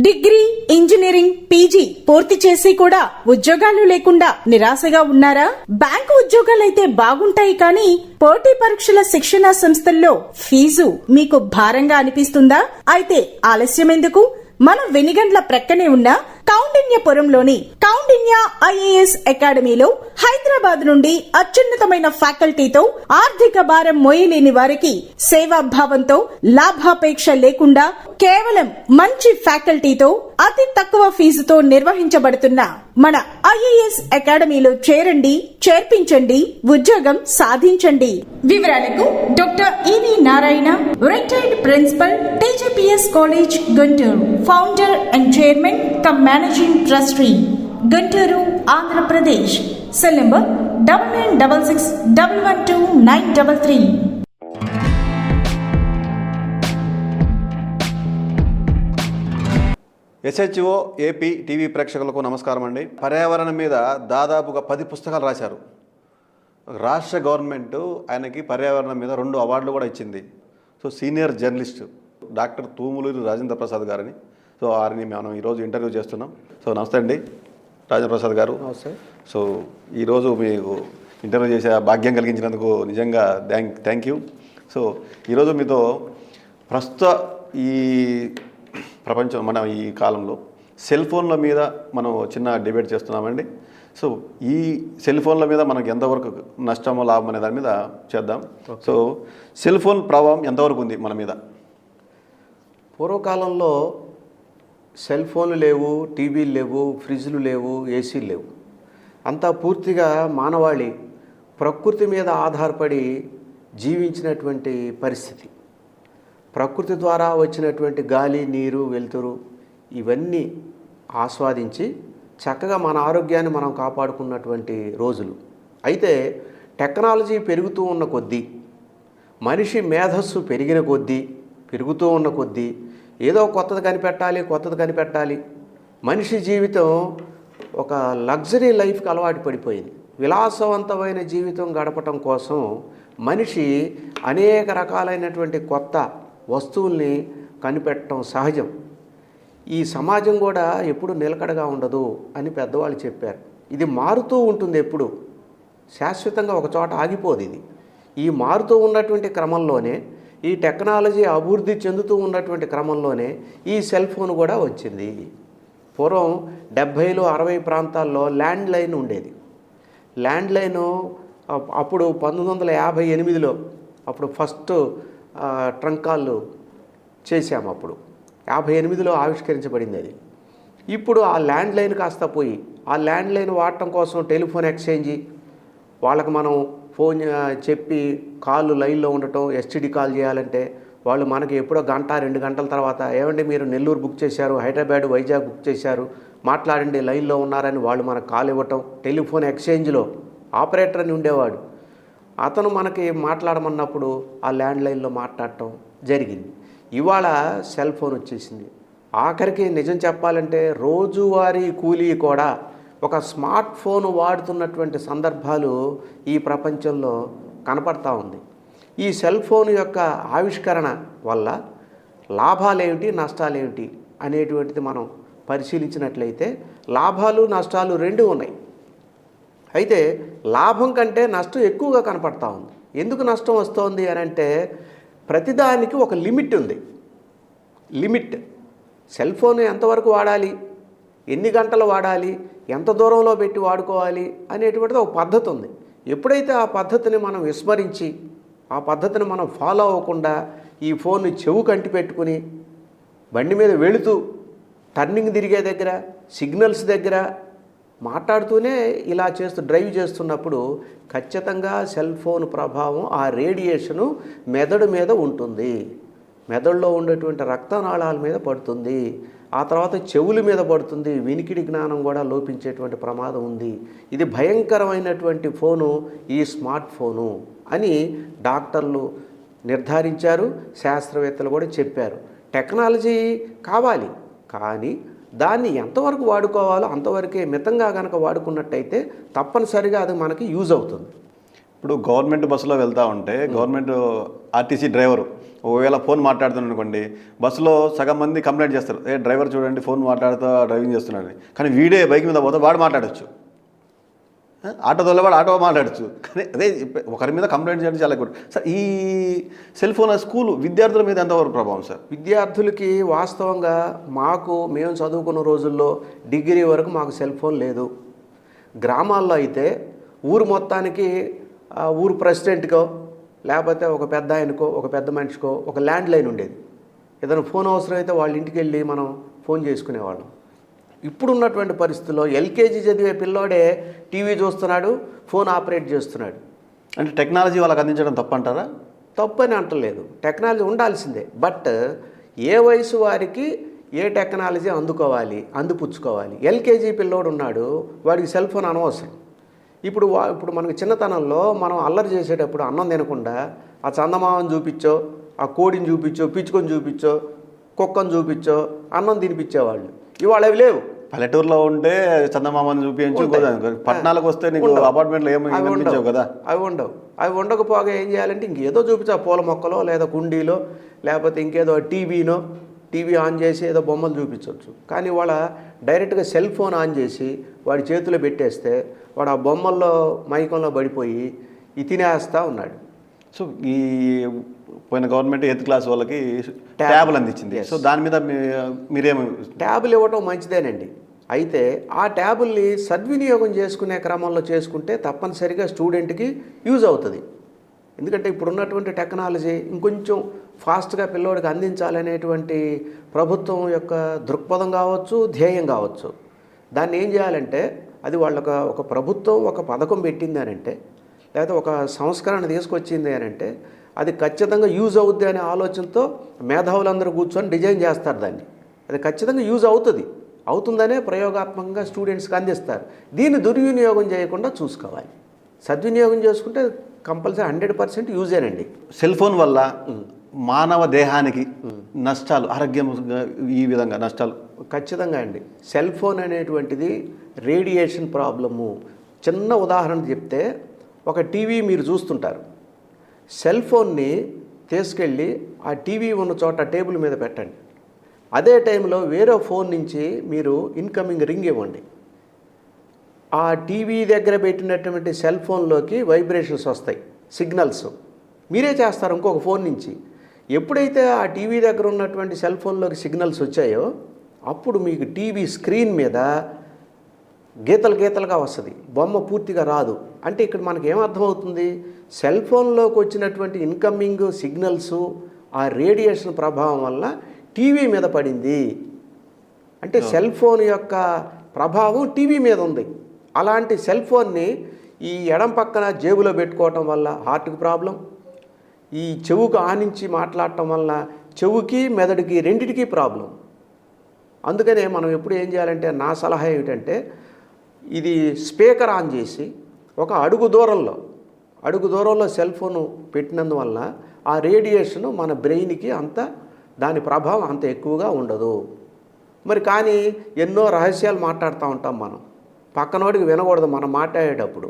Degree, engineering, PG పూర్తి చేసి కూడా ఉద్యోగాలు లేకుండా నిరాశగా ఉన్నారా? బ్యాంకు ఉద్యోగాలైతే బాగుంటాయి కానీ పోటీ పరీక్షల శిక్షణా సంస్థల్లో ఫీజు మీకు భారంగా అనిపిస్తుందా? అయితే ఆలస్యం ఎందుకు? మన వెనిగండ్ల ప్రక్కనే ఉన్న కౌండిన్యపురంలోని కౌండిన్య ఐఏఎస్ అకాడమీలో హైదరాబాద్ నుండి అత్యున్నతమైన ఫ్యాకల్టీతో ఆర్థిక భారం మోయలేని వారికి సేవాభావంతో లాభాపేక్ష లేకుండా కేవలం మంచి ఫ్యాకల్టీతో అతి తక్కువ ఫీజుతో నిర్వహించబడుతున్న మన ఐఏఎస్ అకాడమీలో చేరండి, చేర్పించండి, ఉద్యోగం సాధించండి. వివరాలకు doctor E V Narayana, retired principal, TGPS college, Guntur, founder and chairman cum managing trustee, Guntur, Andhra Pradesh. Cell number 9966112933. SHO AP TV ప్రేక్షకులకు నమస్కారం అండి. పర్యావరణం మీద దాదాపుగా 10 పుస్తకాలు రాశారు. రాష్ట్ర గవర్నమెంట్ ఆయనకి పర్యావరణం మీద 2 అవార్డులు కూడా ఇచ్చింది. So senior journalist doctor Tumuluri Rajendra Prasad గారిని వారిని మనం ఈరోజు ఇంటర్వ్యూ చేస్తున్నాం. సో నమస్తే అండి రాజేంద్ర ప్రసాద్ గారు. నమస్తే. సో ఈరోజు మీకు ఇంటర్వ్యూ చేసే భాగ్యం కలిగించినందుకు నిజంగా థ్యాంక్ యూ. సో ఈరోజు మీతో ప్రస్తుత ఈ ప్రపంచం మన ఈ కాలంలో సెల్ ఫోన్ల మీద మనం చిన్న డిబేట్ చేస్తున్నామండి. సో ఈ సెల్ ఫోన్ల మీద మనకు ఎంతవరకు నష్టమో లాభం అనే దాని మీద చేద్దాం. సో సెల్ ఫోన్ ప్రభావం ఎంతవరకు ఉంది మన మీద? పూర్వకాలంలో సెల్ ఫోన్లు లేవు, టీవీలు లేవు, ఫ్రిడ్జ్లు లేవు, ఏసీలు లేవు. అంతా పూర్తిగా మానవాళి ప్రకృతి మీద ఆధారపడి జీవించినటువంటి పరిస్థితి. ప్రకృతి ద్వారా వచ్చినటువంటి గాలి, నీరు, వెలుతురు ఇవన్నీ ఆస్వాదించి చక్కగా మన ఆరోగ్యాన్ని మనం కాపాడుకున్నటువంటి రోజులు. అయితే టెక్నాలజీ పెరుగుతూ ఉన్న కొద్దీ, మనిషి మేధస్సు పెరుగుతూ ఉన్న కొద్దీ ఏదో కొత్తది కనిపెట్టాలి. మనిషి జీవితం ఒక లగ్జరీ లైఫ్కి అలవాటు పడిపోయింది. విలాసవంతమైన జీవితం గడపటం కోసం మనిషి అనేక రకాలైనటువంటి కొత్త వస్తువుల్ని కనిపెట్టడం సహజం. ఈ సమాజం కూడా ఎప్పుడు నిలకడగా ఉండదు అని పెద్దవాళ్ళు చెప్పారు. ఇది మారుతూ ఉంటుంది, ఎప్పుడు శాశ్వతంగా ఒక చోట ఆగిపోదు. ఈ మారుతూ ఉన్నటువంటి క్రమంలోనే, ఈ టెక్నాలజీ అభివృద్ధి చెందుతూ ఉన్నటువంటి క్రమంలోనే ఈ సెల్ ఫోన్ కూడా వచ్చింది. పూర్వం 70లు 60 ప్రాంతాల్లో ల్యాండ్ లైన్ ఉండేది. ల్యాండ్ లైను అప్పుడు 1958లో అప్పుడు ఫస్ట్ ట్రంక్ కాల్ చేశాము. అప్పుడు 58లో ఆవిష్కరించబడింది అది. ఇప్పుడు ఆ ల్యాండ్ లైన్ కాస్త పోయి ఆ ల్యాండ్ లైన్ వాడటం కోసం టెలిఫోన్ ఎక్స్చేంజి, వాళ్ళకి మనం ఫోన్ చెప్పి కాళ్ళు లైన్లో ఉండటం, ఎస్టీడీ కాల్ చేయాలంటే వాళ్ళు మనకి ఎప్పుడో 1-2 గంటల తర్వాత ఏమండి మీరు నెల్లూరు బుక్ చేశారు, హైదరాబాద్, వైజాగ్ బుక్ చేశారు, మాట్లాడండి లైన్లో ఉన్నారని వాళ్ళు మనకు కాల్ ఇవ్వటం. టెలిఫోన్ ఎక్స్చేంజ్లో ఆపరేటర్ అని ఉండేవాడు, అతను మనకి మాట్లాడమన్నప్పుడు ఆ ల్యాండ్ లైన్లో మాట్లాడటం జరిగింది. ఇవాళ సెల్ ఫోన్ వచ్చేసింది. ఆఖరికి నిజం చెప్పాలంటే రోజువారీ కూలీ కూడా ఒక స్మార్ట్ ఫోన్ వాడుతున్నటువంటి సందర్భాలు ఈ ప్రపంచంలో కనపడతా ఉంది. ఈ సెల్ ఫోన్ యొక్క ఆవిష్కరణ వల్ల లాభాలేమిటి, నష్టాలేమిటి అనేటువంటిది మనం పరిశీలించినట్లయితే లాభాలు నష్టాలు 2 ఉన్నాయి. అయితే లాభం కంటే నష్టం ఎక్కువగా కనపడతా ఉంది. ఎందుకు నష్టం వస్తుంది అని అంటే ప్రతిదానికి ఒక లిమిట్ ఉంది. సెల్ ఫోన్ ఎంతవరకు వాడాలి, ఎన్ని గంటలు వాడాలి, ఎంత దూరంలో పెట్టి వాడుకోవాలి అనేటువంటిది ఒక పద్ధతి ఉంది. ఎప్పుడైతే ఆ పద్ధతిని మనం విస్మరించి, ఆ పద్ధతిని మనం ఫాలో అవ్వకుండా ఈ ఫోన్ని చెవు కంటి పెట్టుకుని బండి మీద వెళుతూ టర్నింగ్ తిరిగే దగ్గర, సిగ్నల్స్ దగ్గర మాట్లాడుతూనే ఇలా డ్రైవ్ చేస్తున్నప్పుడు ఖచ్చితంగా సెల్ ఫోన్ ప్రభావం, ఆ రేడియేషను మెదడు మీద ఉంటుంది. మెదడులో ఉండేటువంటి రక్తనాళాల మీద పడుతుంది. ఆ తర్వాత చెవుల మీద పడుతుంది. వినికిడి జ్ఞానం కూడా లోపించేటువంటి ప్రమాదం ఉంది. ఇది భయంకరమైనటువంటి ఫోను ఈ స్మార్ట్ ఫోను అని డాక్టర్లు నిర్ధారించారు, శాస్త్రవేత్తలు కూడా చెప్పారు. టెక్నాలజీ కావాలి, కానీ దాన్ని ఎంతవరకు వాడుకోవాలో అంతవరకే మితంగా కనుక వాడుకున్నట్టయితే తప్పనిసరిగా అది మనకి యూజ్ అవుతుంది. ఇప్పుడు గవర్నమెంట్ బస్సులో వెళ్తూ ఉంటే గవర్నమెంట్ ఆర్టీసీ డ్రైవరు ఒకవేళ ఫోన్ మాట్లాడుతున్నాడు అనుకోండి, బస్సులో సగం మంది కంప్లైంట్ చేస్తారు, డ్రైవర్ చూడండి ఫోన్ మాట్లాడుతూ డ్రైవింగ్ చేస్తున్నాడు. కానీ వీడే బైక్ మీద పోతే వాడు మాట్లాడచ్చు, ఆటో తోలేవాడు ఆటో మాట్లాడచ్చు. కానీ అదే ఒకరి మీద కంప్లైంట్ చేయడం చాలా ఎక్కువ. సార్ ఈ సెల్ ఫోన్ స్కూల్ విద్యార్థుల మీద ఎంతవరకు ప్రభావం సార్? విద్యార్థులకి వాస్తవంగా మేము చదువుకున్న రోజుల్లో డిగ్రీ వరకు మాకు సెల్ ఫోన్ లేదు. గ్రామాల్లో అయితే ఊరు మొత్తానికి ఊరు ప్రెసిడెంట్కో లేకపోతే ఒక పెద్ద ఆయనకో ఒక పెద్ద మనిషికో ఒక ల్యాండ్ లైన్ ఉండేది. ఏదైనా ఫోన్ అవసరం అయితే వాళ్ళ ఇంటికి వెళ్ళి మనం ఫోన్ చేసుకునేవాళ్ళం. ఇప్పుడున్నటువంటి పరిస్థితుల్లో ఎల్కేజీ చదివే పిల్లోడే టీవీ చూస్తున్నాడు, ఫోన్ ఆపరేట్ చేస్తున్నాడు. అంటే టెక్నాలజీ వాళ్ళకి అందించడం తప్పంటారా? తప్పని అంటలేదు, టెక్నాలజీ ఉండాల్సిందే. బట్ ఏ వయసు వారికి ఏ టెక్నాలజీ అందిపుచ్చుకోవాలి. ఎల్కేజీ పిల్లోడు ఉన్నాడు, వాడికి సెల్ ఫోన్ అనవసరం. ఇప్పుడు మనకి చిన్నతనంలో మనం అల్లరి చేసేటప్పుడు అన్నం తినకుండా ఆ చందమామని చూపించో, ఆ కోడిని చూపించో, పిచ్చుకొని చూపించో, కుక్కను చూపించో అన్నం తినిపించేవాళ్ళు. ఇవాళ అవి లేవు. పల్లెటూరులో ఉంటే చందమామని చూపించు, పట్టణాలకు వస్తే నీకు అపార్ట్మెంట్లో ఏమి కదా, అవి ఉండవు. అవి ఉండకపోగా ఏం చేయాలంటే ఇంకేదో చూపించా, పూల మొక్కలో లేదా కుండీలో లేకపోతే ఇంకేదో టీవీ ఆన్ చేసి ఏదో బొమ్మలు చూపించవచ్చు. కానీ వాళ్ళ డైరెక్ట్గా సెల్ ఫోన్ ఆన్ చేసి వాడి చేతిలో పెట్టేస్తే వాడు ఆ బొమ్మల్లో మైకంలో పడిపోయి తినేస్తూ ఉన్నాడు. సో ఈ పోయిన గవర్నమెంట్ 8th క్లాస్ వాళ్ళకి ట్యాబ్లు అందించింది. సో దాని మీద మీరేమి? ట్యాబులు ఇవ్వటం మంచిదేనండి. అయితే ఆ ట్యాబుల్ని సద్వినియోగం చేసుకునే క్రమంలో చేసుకుంటే తప్పనిసరిగా స్టూడెంట్కి యూజ్ అవుతుంది. ఎందుకంటే ఇప్పుడున్నటువంటి టెక్నాలజీ ఇంకొంచెం ఫాస్ట్గా పిల్లోడికి అందించాలనేటువంటి ప్రభుత్వం యొక్క దృక్పథం కావచ్చు, ధ్యేయం కావచ్చు. దాన్ని ఏం చేయాలంటే అది ఒక ప్రభుత్వం ఒక పథకం పెట్టింది అని అంటే, లేకపోతే ఒక సంస్కరణ తీసుకొచ్చింది అని అంటే అది ఖచ్చితంగా యూజ్ అవుద్ది అనే ఆలోచనతో మేధావులందరూ కూర్చొని డిజైన్ చేస్తారు దాన్ని. అది ఖచ్చితంగా యూజ్ అవుతుందనే ప్రయోగాత్మకంగా స్టూడెంట్స్కి అందిస్తారు. దీన్ని దుర్వినియోగం చేయకుండా చూసుకోవాలి. సద్వినియోగం చేసుకుంటే కంపల్సరీ 100% యూజేనండి. సెల్ ఫోన్ వల్ల మానవ దేహానికి నష్టాలు, ఆరోగ్యం ఈ విధంగా నష్టాలు ఖచ్చితంగా అండి. సెల్ ఫోన్ అనేటువంటిది రేడియేషన్ ప్రాబ్లము. చిన్న ఉదాహరణ చెప్తే, ఒక టీవీ మీరు చూస్తుంటారు, సెల్ ఫోన్ని తీసుకెళ్ళి ఆ టీవీ ఉన్న చోట టేబుల్ మీద పెట్టండి. అదే టైంలో వేరే ఫోన్ నుంచి మీరు ఇన్కమింగ్ రింగ్ ఇవ్వండి. ఆ టీవీ దగ్గర పెట్టినటువంటి సెల్ ఫోన్లోకి వైబ్రేషన్స్ వస్తాయి, సిగ్నల్స్ మీరే చేస్తారు ఇంకొక ఫోన్ నుంచి. ఎప్పుడైతే ఆ టీవీ దగ్గర ఉన్నటువంటి సెల్ ఫోన్లోకి సిగ్నల్స్ వచ్చాయో అప్పుడు మీకు టీవీ స్క్రీన్ మీద గీతలుగా వస్తుంది, బొమ్మ పూర్తిగా రాదు. అంటే ఇక్కడ మనకి ఏమర్థమవుతుంది? సెల్ ఫోన్లోకి వచ్చినటువంటి ఇన్కమింగ్ సిగ్నల్స్ ఆ రేడియేషన్ ప్రభావం వల్ల టీవీ మీద పడింది. అంటే సెల్ ఫోన్ యొక్క ప్రభావం టీవీ మీద ఉంది. అలాంటి సెల్ ఫోన్ని ఈ ఎడం పక్కన జేబులో పెట్టుకోవటం వల్ల హార్ట్కి ప్రాబ్లం, ఈ చెవుకు ఆనించి మాట్లాడటం వల్ల చెవుకి మెదడుకి రెండిటికి ప్రాబ్లం. అందుకనే మనం ఎప్పుడు ఏం చేయాలంటే, నా సలహా ఏమిటంటే, ఇది స్పీకర్ ఆన్ చేసి ఒక అడుగు దూరంలో సెల్ ఫోను పెట్టినందువల్ల ఆ రేడియేషను మన బ్రెయిన్కి దాని ప్రభావం అంత ఎక్కువగా ఉండదు. మరి కానీ ఎన్నో రహస్యాలు మాట్లాడుతూ ఉంటాం మనం, పక్కనోడికి వినకూడదు మనం మాట్లాడేటప్పుడు.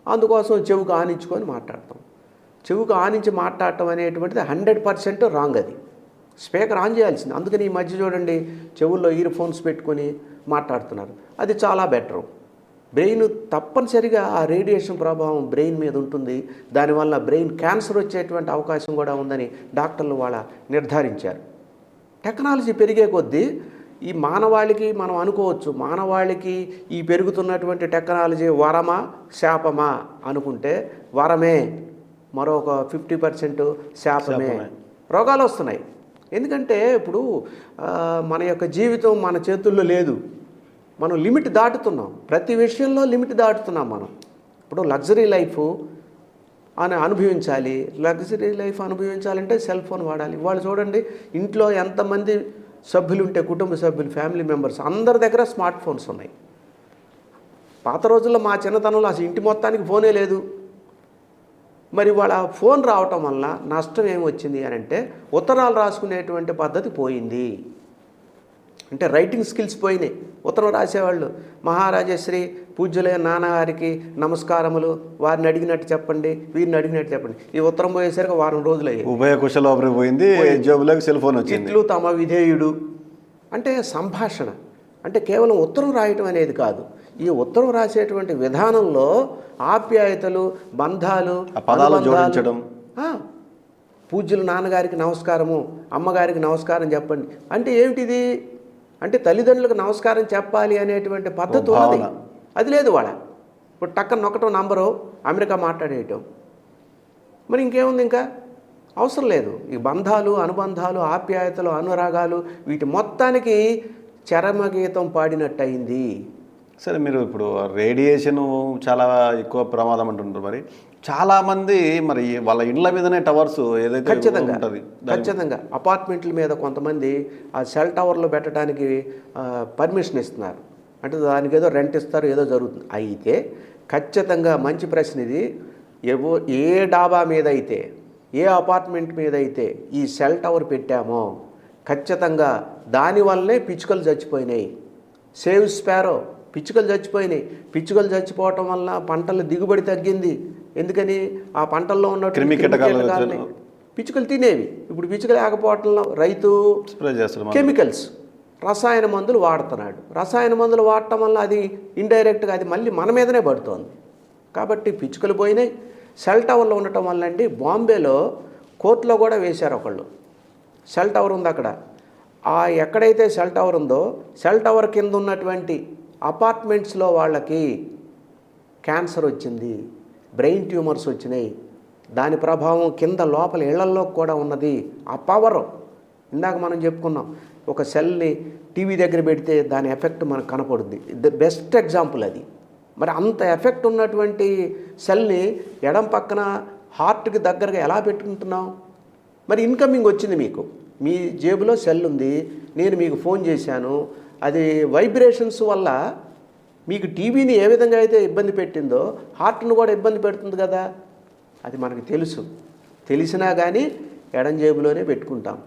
అందుకోసం చెవుకు ఆనించుకొని మాట్లాడతాం. చెవుకు ఆనించి మాట్లాడటం అనేటువంటిది 100% రాంగ్. అది స్పీకర్ ఆన్ చేయాల్సింది. అందుకని ఈ మధ్య చూడండి చెవుల్లో ఇయర్ ఫోన్స్ పెట్టుకొని మాట్లాడుతున్నారు. అది చాలా బెటరు. బ్రెయిన్ తప్పనిసరిగా ఆ రేడియేషన్ ప్రభావం బ్రెయిన్ మీద ఉంటుంది. దానివల్ల బ్రెయిన్ క్యాన్సర్ వచ్చేటువంటి అవకాశం కూడా ఉందని డాక్టర్లు నిర్ధారించారు. టెక్నాలజీ పెరిగే కొద్దీ ఈ మానవాళికి మనం అనుకోవచ్చు, మానవాళికి ఈ పెరుగుతున్నటువంటి టెక్నాలజీ వరమా శాపమా అనుకుంటే వరమే, మరొక 50% శాపమే. రోగాలు వస్తున్నాయి. ఎందుకంటే ఇప్పుడు మన యొక్క జీవితం మన చేతుల్లో లేదు. మనం లిమిట్ దాటుతున్నాం, ప్రతి విషయంలో లిమిట్ దాటుతున్నాం మనం. ఇప్పుడు లగ్జరీ లైఫ్ లగ్జరీ లైఫ్ అనుభవించాలంటే సెల్ ఫోన్ వాడాలి. వాళ్ళు చూడండి ఇంట్లో ఎంతమంది సభ్యులు ఉంటే, కుటుంబ సభ్యులు, ఫ్యామిలీ మెంబర్స్ అందరి దగ్గర స్మార్ట్ ఫోన్స్ ఉన్నాయి. పాత రోజుల్లో మా చిన్నతనంలో అసలు ఇంటి మొత్తానికి ఫోనే లేదు. మరి వాళ్ళ ఫోన్ రావటం వల్ల నష్టం ఏమొచ్చింది అని అంటే, ఉత్తరాలు రాసుకునేటువంటి పద్ధతి పోయింది. అంటే రైటింగ్ స్కిల్స్ పోయినాయి. ఉత్తరం రాసేవాళ్ళు, మహారాజశ్రీ పూజ్యులైన నాన్నగారికి నమస్కారములు, వారిని అడిగినట్టు చెప్పండి, వీరిని అడిగినట్టు చెప్పండి. ఈ ఉత్తరం పోయేసరికి వారం రోజులు అయ్యాయి. ఉభయ కుశలోపరి పోయింది, జేబులోకి సెల్ ఫోన్ వచ్చింది. ఇట్లు తమ విధేయుడు అంటే సంభాషణ, అంటే కేవలం ఉత్తరం రాయటం అనేది కాదు. ఈ ఉత్తరం రాసేటువంటి విధానంలో ఆప్యాయతలు, బంధాలు, పదాలు జోడించడం. పూజ్యులు నాన్నగారికి నమస్కారము, అమ్మగారికి నమస్కారం చెప్పండి అంటే ఏమిటిది? అంటే తల్లిదండ్రులకు నమస్కారం చెప్పాలి అనేటువంటి పద్ధతి ఉన్నది. అది లేదు వాళ్ళ. ఇప్పుడు టక్కన నొక్కటం నంబరు, అమెరికా మాట్లాడేయటం, మరి ఇంకేముంది? ఇంకా అవసరం లేదు. ఈ బంధాలు, అనుబంధాలు, ఆప్యాయతలు, అనురాగాలు వీటి మొత్తానికి చరమగీతం పాడినట్టు అయింది. సరే, మీరు ఇప్పుడు రేడియేషన్ చాలా ఎక్కువ ప్రమాదం అంటుంటారు. మరి చాలామంది మరి వాళ్ళ ఇండ్ల మీదనే టవర్స్ ఏదైతే ఉంటుంది, ఖచ్చితంగా అపార్ట్మెంట్ల మీద కొంతమంది ఆ సెల్ టవర్లో పెట్టడానికి పర్మిషన్ ఇస్తున్నారు. అంటే దానికి ఏదో రెంట్ ఇస్తారు, ఏదో జరుగుతుంది. అయితే ఖచ్చితంగా మంచి ప్రశ్న ఇది. ఏ డాబా మీద అయితే, ఏ అపార్ట్మెంట్ మీద అయితే ఈ సెల్ టవర్ పెట్టామో ఖచ్చితంగా దానివల్లే పిచ్చుకలు చచ్చిపోయినాయి. సేవ్ స్పారో, పిచ్చుకలు చచ్చిపోయినాయి. పిచ్చుకలు చచ్చిపోవటం వల్ల పంటల దిగుబడి తగ్గింది. ఎందుకని? ఆ పంటల్లో ఉన్న క్రిమికీటకాలని పిచ్చుకలు తినేవి. ఇప్పుడు పిచ్చుకలు లేకపోవటంలో రైతు కెమికల్స్, రసాయన మందులు వాడుతున్నాడు. రసాయన మందులు వాడటం వల్ల అది ఇండైరెక్ట్గా అది మళ్ళీ మన మీదనే పడుతోంది. కాబట్టి పిచ్చుకలు పోయినాయి. సెల్ టవర్లో ఉండటం వల్ల అండి, బాంబేలో కోర్టులో కూడా వేశారు ఒకళ్ళు. సెల్ టవర్ ఉంది అక్కడ. ఎక్కడైతే సెల్ టవర్ ఉందో సెల్ టవర్ కింద ఉన్నటువంటి అపార్ట్మెంట్స్లో వాళ్ళకి క్యాన్సర్ వచ్చింది, బ్రెయిన్ ట్యూమర్స్ వచ్చినాయి. దాని ప్రభావం కింద లోపల ఇళ్లల్లో కూడా ఉన్నది. ఆ పవర్ ఇందాక మనం చెప్పుకున్నాం, ఒక సెల్ని టీవీ దగ్గర పెడితే దాని ఎఫెక్ట్ మనకు కనపడుద్ది. ద బెస్ట్ ఎగ్జాంపుల్ అది. మరి అంత ఎఫెక్ట్ ఉన్నటువంటి సెల్ని ఎడం పక్కన హార్ట్కి దగ్గరగా ఎలా పెట్టుకుంటున్నాం? మరి ఇన్కమింగ్ వచ్చింది మీకు, మీ జేబులో సెల్ ఉంది, నేను మీకు ఫోన్ చేశాను, అది వైబ్రేషన్స్ వల్ల మీకు టీవీని ఏ విధంగా అయితే ఇబ్బంది పెట్టిందో హార్ట్ను కూడా ఇబ్బంది పెడుతుంది కదా. అది మనకు తెలుసు. తెలిసినా కానీ ఎడం జేబులోనే పెట్టుకుంటాం.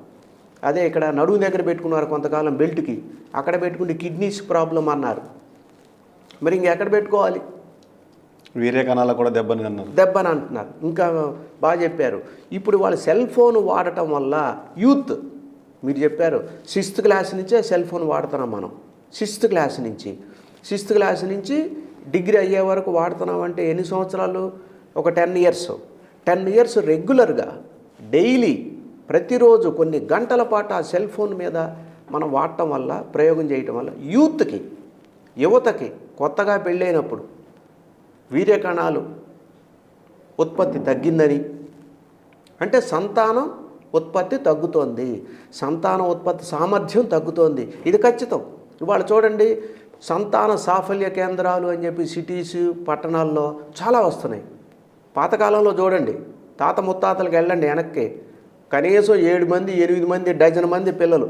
అదే ఇక్కడ నడుము దగ్గర పెట్టుకున్నారు కొంతకాలం బెల్ట్కి, అక్కడ పెట్టుకుంటే కిడ్నీస్ ప్రాబ్లం అన్నారు. మరి ఇంకెక్కడ పెట్టుకోవాలి? వీర్య కణాలకు కూడా దెబ్బని అంటున్నారు. ఇంకా బాగా చెప్పారు. ఇప్పుడు వాళ్ళు సెల్ ఫోన్ వాడటం వల్ల యూత్, మీరు చెప్పారు 6th క్లాస్ నుంచే సెల్ ఫోన్ వాడుతున్నాం మనం. 6th క్లాస్ నుంచి డిగ్రీ అయ్యే వరకు వాడుతున్నామంటే ఎన్ని సంవత్సరాలు? ఒక 10 years. 10 years రెగ్యులర్గా డైలీ ప్రతిరోజు కొన్ని గంటల పాటు ఆ సెల్ ఫోన్ మీద మనం వాడటం వల్ల, ప్రయోగం చేయటం వల్ల యూత్కి, యువతకి కొత్తగా పెళ్ళైనప్పుడు వీర్యకణాలు ఉత్పత్తి తగ్గిందని, అంటే సంతానం ఉత్పత్తి తగ్గుతోంది, సంతాన ఉత్పత్తి సామర్థ్యం తగ్గుతోంది. ఇది ఖచ్చితం. ఇవాళ చూడండి, సంతాన సాఫల్య కేంద్రాలు అని చెప్పి సిటీస్, పట్టణాల్లో చాలా వస్తున్నాయి. పాతకాలంలో చూడండి, తాత ముత్తాతలకు వెళ్ళండి వెనక్కి, కనీసం 7 మంది 8 మంది డజన్ మంది పిల్లలు.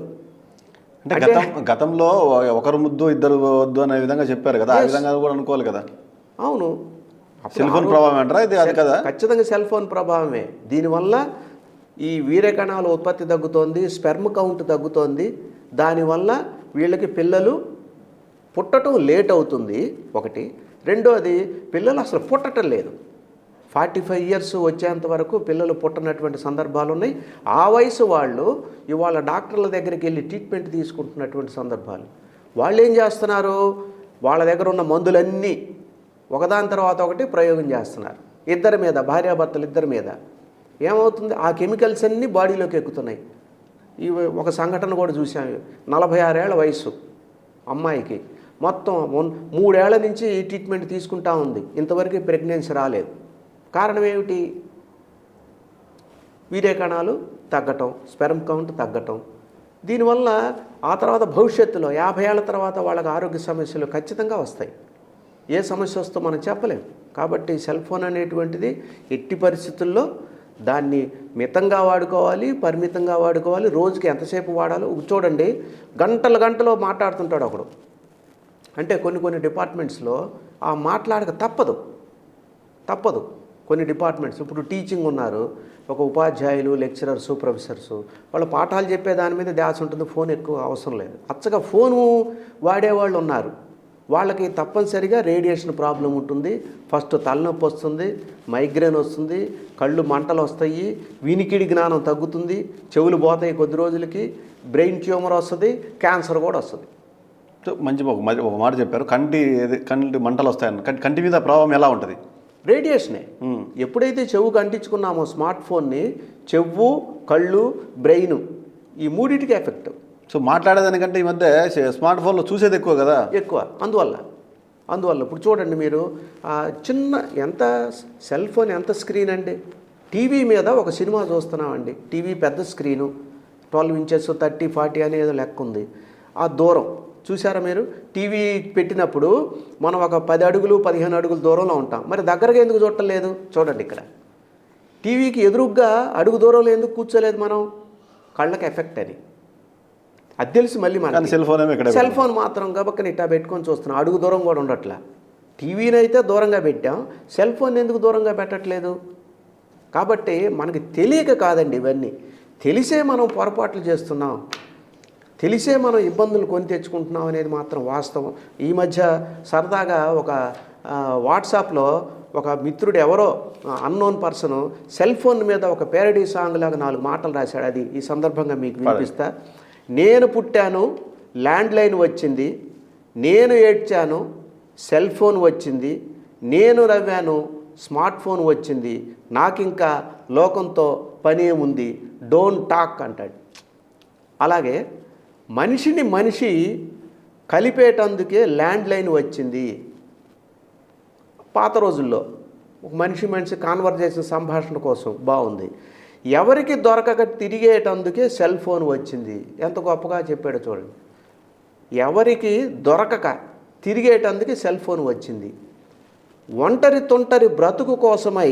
అంటే గతంలో ఒకరు ముద్దు ఇద్దరు వద్దు అనే విధంగా చెప్పారు కదా, ఆ విధంగా కూడా అనుకోవాలి కదా. అవును, సెల్ ఫోన్ ప్రభావం అంటారా ఇది? అది కదా, ఖచ్చితంగా సెల్ ఫోన్ ప్రభావమే. దీనివల్ల ఈ వీర్యకణాల ఉత్పత్తి తగ్గుతోంది, స్పెర్మ్ కౌంట్ తగ్గుతోంది. దానివల్ల వీళ్ళకి పిల్లలు పుట్టడం లేట్ అవుతుంది ఒకటి. రెండోది, పిల్లలు అసలు పుట్టడం లేదు. 45 years వచ్చేంత వరకు పిల్లలు పుట్టనటువంటి సందర్భాలు ఉన్నాయి. ఆ వయసు వాళ్ళు ఇవాళ డాక్టర్ల దగ్గరికి వెళ్ళి ట్రీట్మెంట్ తీసుకుంటున్నటువంటి సందర్భాలు. వాళ్ళు ఏం చేస్తున్నారు? వాళ్ళ దగ్గర ఉన్న మందులన్నీ ఒకదాని తర్వాత ఒకటి ప్రయోగం చేస్తున్నారు ఇద్దరి మీద, భార్యాభర్తలు ఇద్దరి మీద. ఏమవుతుంది? ఆ కెమికల్స్ అన్నీ బాడీలోకి ఎక్కుతున్నాయి. ఒక సంఘటన కూడా చూసాము. 46 ఏళ్ల వయసు అమ్మాయికి, మొత్తం 3 ఏళ్ల నుంచి ఈ ట్రీట్మెంట్ తీసుకుంటా ఉంది, ఇంతవరకు ప్రెగ్నెన్సీ రాలేదు. కారణం ఏమిటి? వీర్యకణాలు తగ్గటం, స్పెర్మ్ కౌంట్ తగ్గటం. దీనివల్ల ఆ తర్వాత భవిష్యత్తులో 50 ఏళ్ల తర్వాత వాళ్ళకి ఆరోగ్య సమస్యలు ఖచ్చితంగా వస్తాయి. ఏ సమస్య వస్తుందో మనం చెప్పలేం. కాబట్టి సెల్ ఫోన్ అనేటువంటిది ఎట్టి పరిస్థితుల్లో దాన్ని మితంగా వాడుకోవాలి, పరిమితంగా వాడుకోవాలి. రోజుకి ఎంతసేపు వాడాలో చూడండి. గంటలు మాట్లాడుతుంటాడు ఒకడు. అంటే కొన్ని డిపార్ట్మెంట్స్లో ఆ మాట్లాడక తప్పదు. కొన్ని డిపార్ట్మెంట్స్ ఇప్పుడు టీచింగ్ ఉన్నారు, ఒక ఉపాధ్యాయులు, లెక్చరర్సు, ప్రొఫెసర్సు, వాళ్ళ పాఠాలు చెప్పే దాని మీద ధ్యాస ఉంటుంది, ఫోన్ ఎక్కువ అవసరం లేదు. అచ్చగా ఫోను వాడేవాళ్ళు ఉన్నారు, వాళ్ళకి తప్పనిసరిగా రేడియేషన్ ప్రాబ్లం ఉంటుంది. ఫస్ట్ తలనొప్పి వస్తుంది, మైగ్రేన్ వస్తుంది, కళ్ళు మంటలు వస్తాయి, వినికిడి జ్ఞానం తగ్గుతుంది, చెవులు పోతాయి కొద్ది రోజులకి, బ్రెయిన్ ట్యూమర్ వస్తుంది, క్యాన్సర్ కూడా వస్తుంది. సో ఒక మాట చెప్పారు, కంటి మంటలు వస్తాయని. కంటి మీద ప్రభావం ఎలా ఉంటుంది? రేడియేషనే. ఎప్పుడైతే చెవుకు అంటించుకున్నామో స్మార్ట్ ఫోన్ని, చెవు, కళ్ళు, బ్రెయిన్ ఈ మూడింటికి ఎఫెక్ట్. సో మాట్లాడేదానికంటే ఈ మధ్య స్మార్ట్ ఫోన్లో చూసేది ఎక్కువ కదా, ఎక్కువ. అందువల్ల ఇప్పుడు చూడండి మీరు, చిన్న ఎంత సెల్ ఫోన్ ఎంత స్క్రీన్ అండి, టీవీ మీద ఒక సినిమా చూస్తున్నామండి, టీవీ పెద్ద స్క్రీను 12 ఇంచెస్ 30, 40 అనేది లెక్క ఉంది. ఆ దూరం చూసారా మీరు, టీవీ పెట్టినప్పుడు మనం ఒక 10 అడుగులు 15 అడుగులు దూరంలో ఉంటాం, మరి దగ్గరగా ఎందుకు చూడటం లేదు? చూడండి ఇక్కడ టీవీకి ఎదురుగ్గా అడుగు దూరంలో ఎందుకు కూర్చోలేదు మనం? కళ్ళకి ఎఫెక్ట్ అని అది తెలిసి మళ్ళీ మన సెల్ ఫోన్ మాత్రం గబక్కని ఇట్టా పెట్టుకొని చూస్తున్నాం, అడుగు దూరం కూడా ఉండట్లా. టీవీని అయితే దూరంగా పెట్టాం, సెల్ ఫోన్ ఎందుకు దూరంగా పెట్టట్లేదు? కాబట్టి మనకి తెలియక కాదండి ఇవన్నీ, తెలిసే మనం పొరపాట్లు చేస్తున్నాం, తెలిసే మనం ఇబ్బందులు కొని తెచ్చుకుంటున్నాం అనేది మాత్రం వాస్తవం. ఈ మధ్య సరదాగా ఒక వాట్సాప్లో ఒక మిత్రుడు ఎవరో అన్నోన్ పర్సన్ సెల్ ఫోన్ మీద ఒక పేరడీ సాంగ్ లాగా 4 మాటలు రాశాడు. అది ఈ సందర్భంగా మీకు వినిపిస్తా. నేను పుట్టాను, ల్యాండ్లైన్ వచ్చింది, నేను ఏడ్చాను, సెల్ ఫోన్ వచ్చింది, నేను నవ్వాను, స్మార్ట్ ఫోన్ వచ్చింది, నాకింకా లోకంతో పని ఏముంది, డోంట్ టాక్ అంటాడు. అలాగే మనిషిని మనిషి కలిపేటందుకే ల్యాండ్లైన్ వచ్చింది. పాత రోజుల్లో ఒక మనిషి కాన్వర్జేషన్, సంభాషణ కోసం బాగుంది. ఎవరికి దొరకక తిరిగేటందుకే సెల్ ఫోన్ వచ్చింది. ఎంత గొప్పగా చెప్పాడో చూడండి. ఎవరికి దొరకక తిరిగేటందుకే సెల్ ఫోన్ వచ్చింది. ఒంటరి తొంటరి బ్రతుకు కోసమై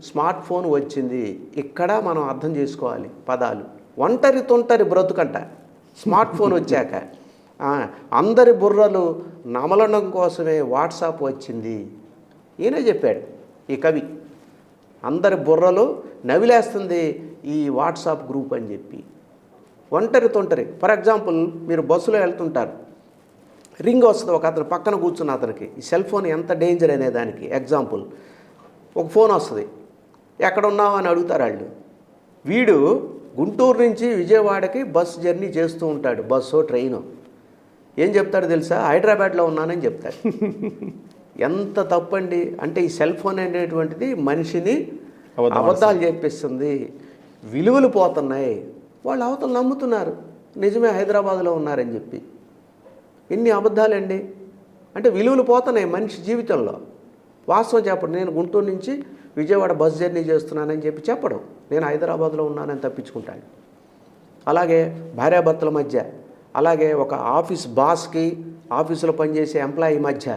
స్మార్ట్ ఫోన్ వచ్చింది. ఇక్కడ మనం అర్థం చేసుకోవాలి పదాలు. ఒంటరి తొంటరి బ్రతుకంట స్మార్ట్ ఫోన్ వచ్చాక. అందరి బుర్రలు నమలడం కోసమే వాట్సాప్ వచ్చింది. ఈయనే చెప్పాడు ఈ కవి, అందరి బుర్రలు నవిలేస్తుంది ఈ వాట్సాప్ గ్రూప్ అని చెప్పి. ఒంటరి తొంటరి. ఫర్ ఎగ్జాంపుల్ మీరు బస్సులో వెళ్తుంటారు, రింగ్ వస్తుంది, ఒక అతను పక్కన కూర్చున్న అతనికి. ఈ సెల్ ఫోన్ ఎంత డేంజర్ అనే దానికి ఎగ్జాంపుల్, ఒక ఫోన్ వస్తుంది, ఎక్కడ ఉన్నావు అని అడుగుతారు వాళ్ళు. వీడు గుంటూరు నుంచి విజయవాడకి బస్ జర్నీ చేస్తూ ఉంటాడు, బస్సో ట్రైను. ఏం చెప్తాడు తెలుసా? హైదరాబాద్లో ఉన్నానని చెప్తాడు. ఎంత తప్పండి. అంటే ఈ సెల్ ఫోన్ అనేటువంటిది మనిషిని అబద్ధాలు చెప్పిస్తుంది, విలువలు పోతున్నాయి. వాళ్ళు అవతలు నమ్ముతున్నారు నిజమే హైదరాబాద్లో ఉన్నారని చెప్పి. ఎన్ని అబద్ధాలండి. అంటే విలువలు పోతున్నాయి మనిషి జీవితంలో. వాస్తవం చెప్పడు, నేను గుంటూరు నుంచి విజయవాడ బస్ జర్నీ చేస్తున్నానని చెప్పి చెప్పడు, నేను హైదరాబాద్లో ఉన్నానని తప్పించుకుంటాడు. అలాగే భార్యాభర్తల మధ్య, అలాగే ఒక ఆఫీస్ బాస్కి ఆఫీసులో పనిచేసే ఎంప్లాయీ మధ్య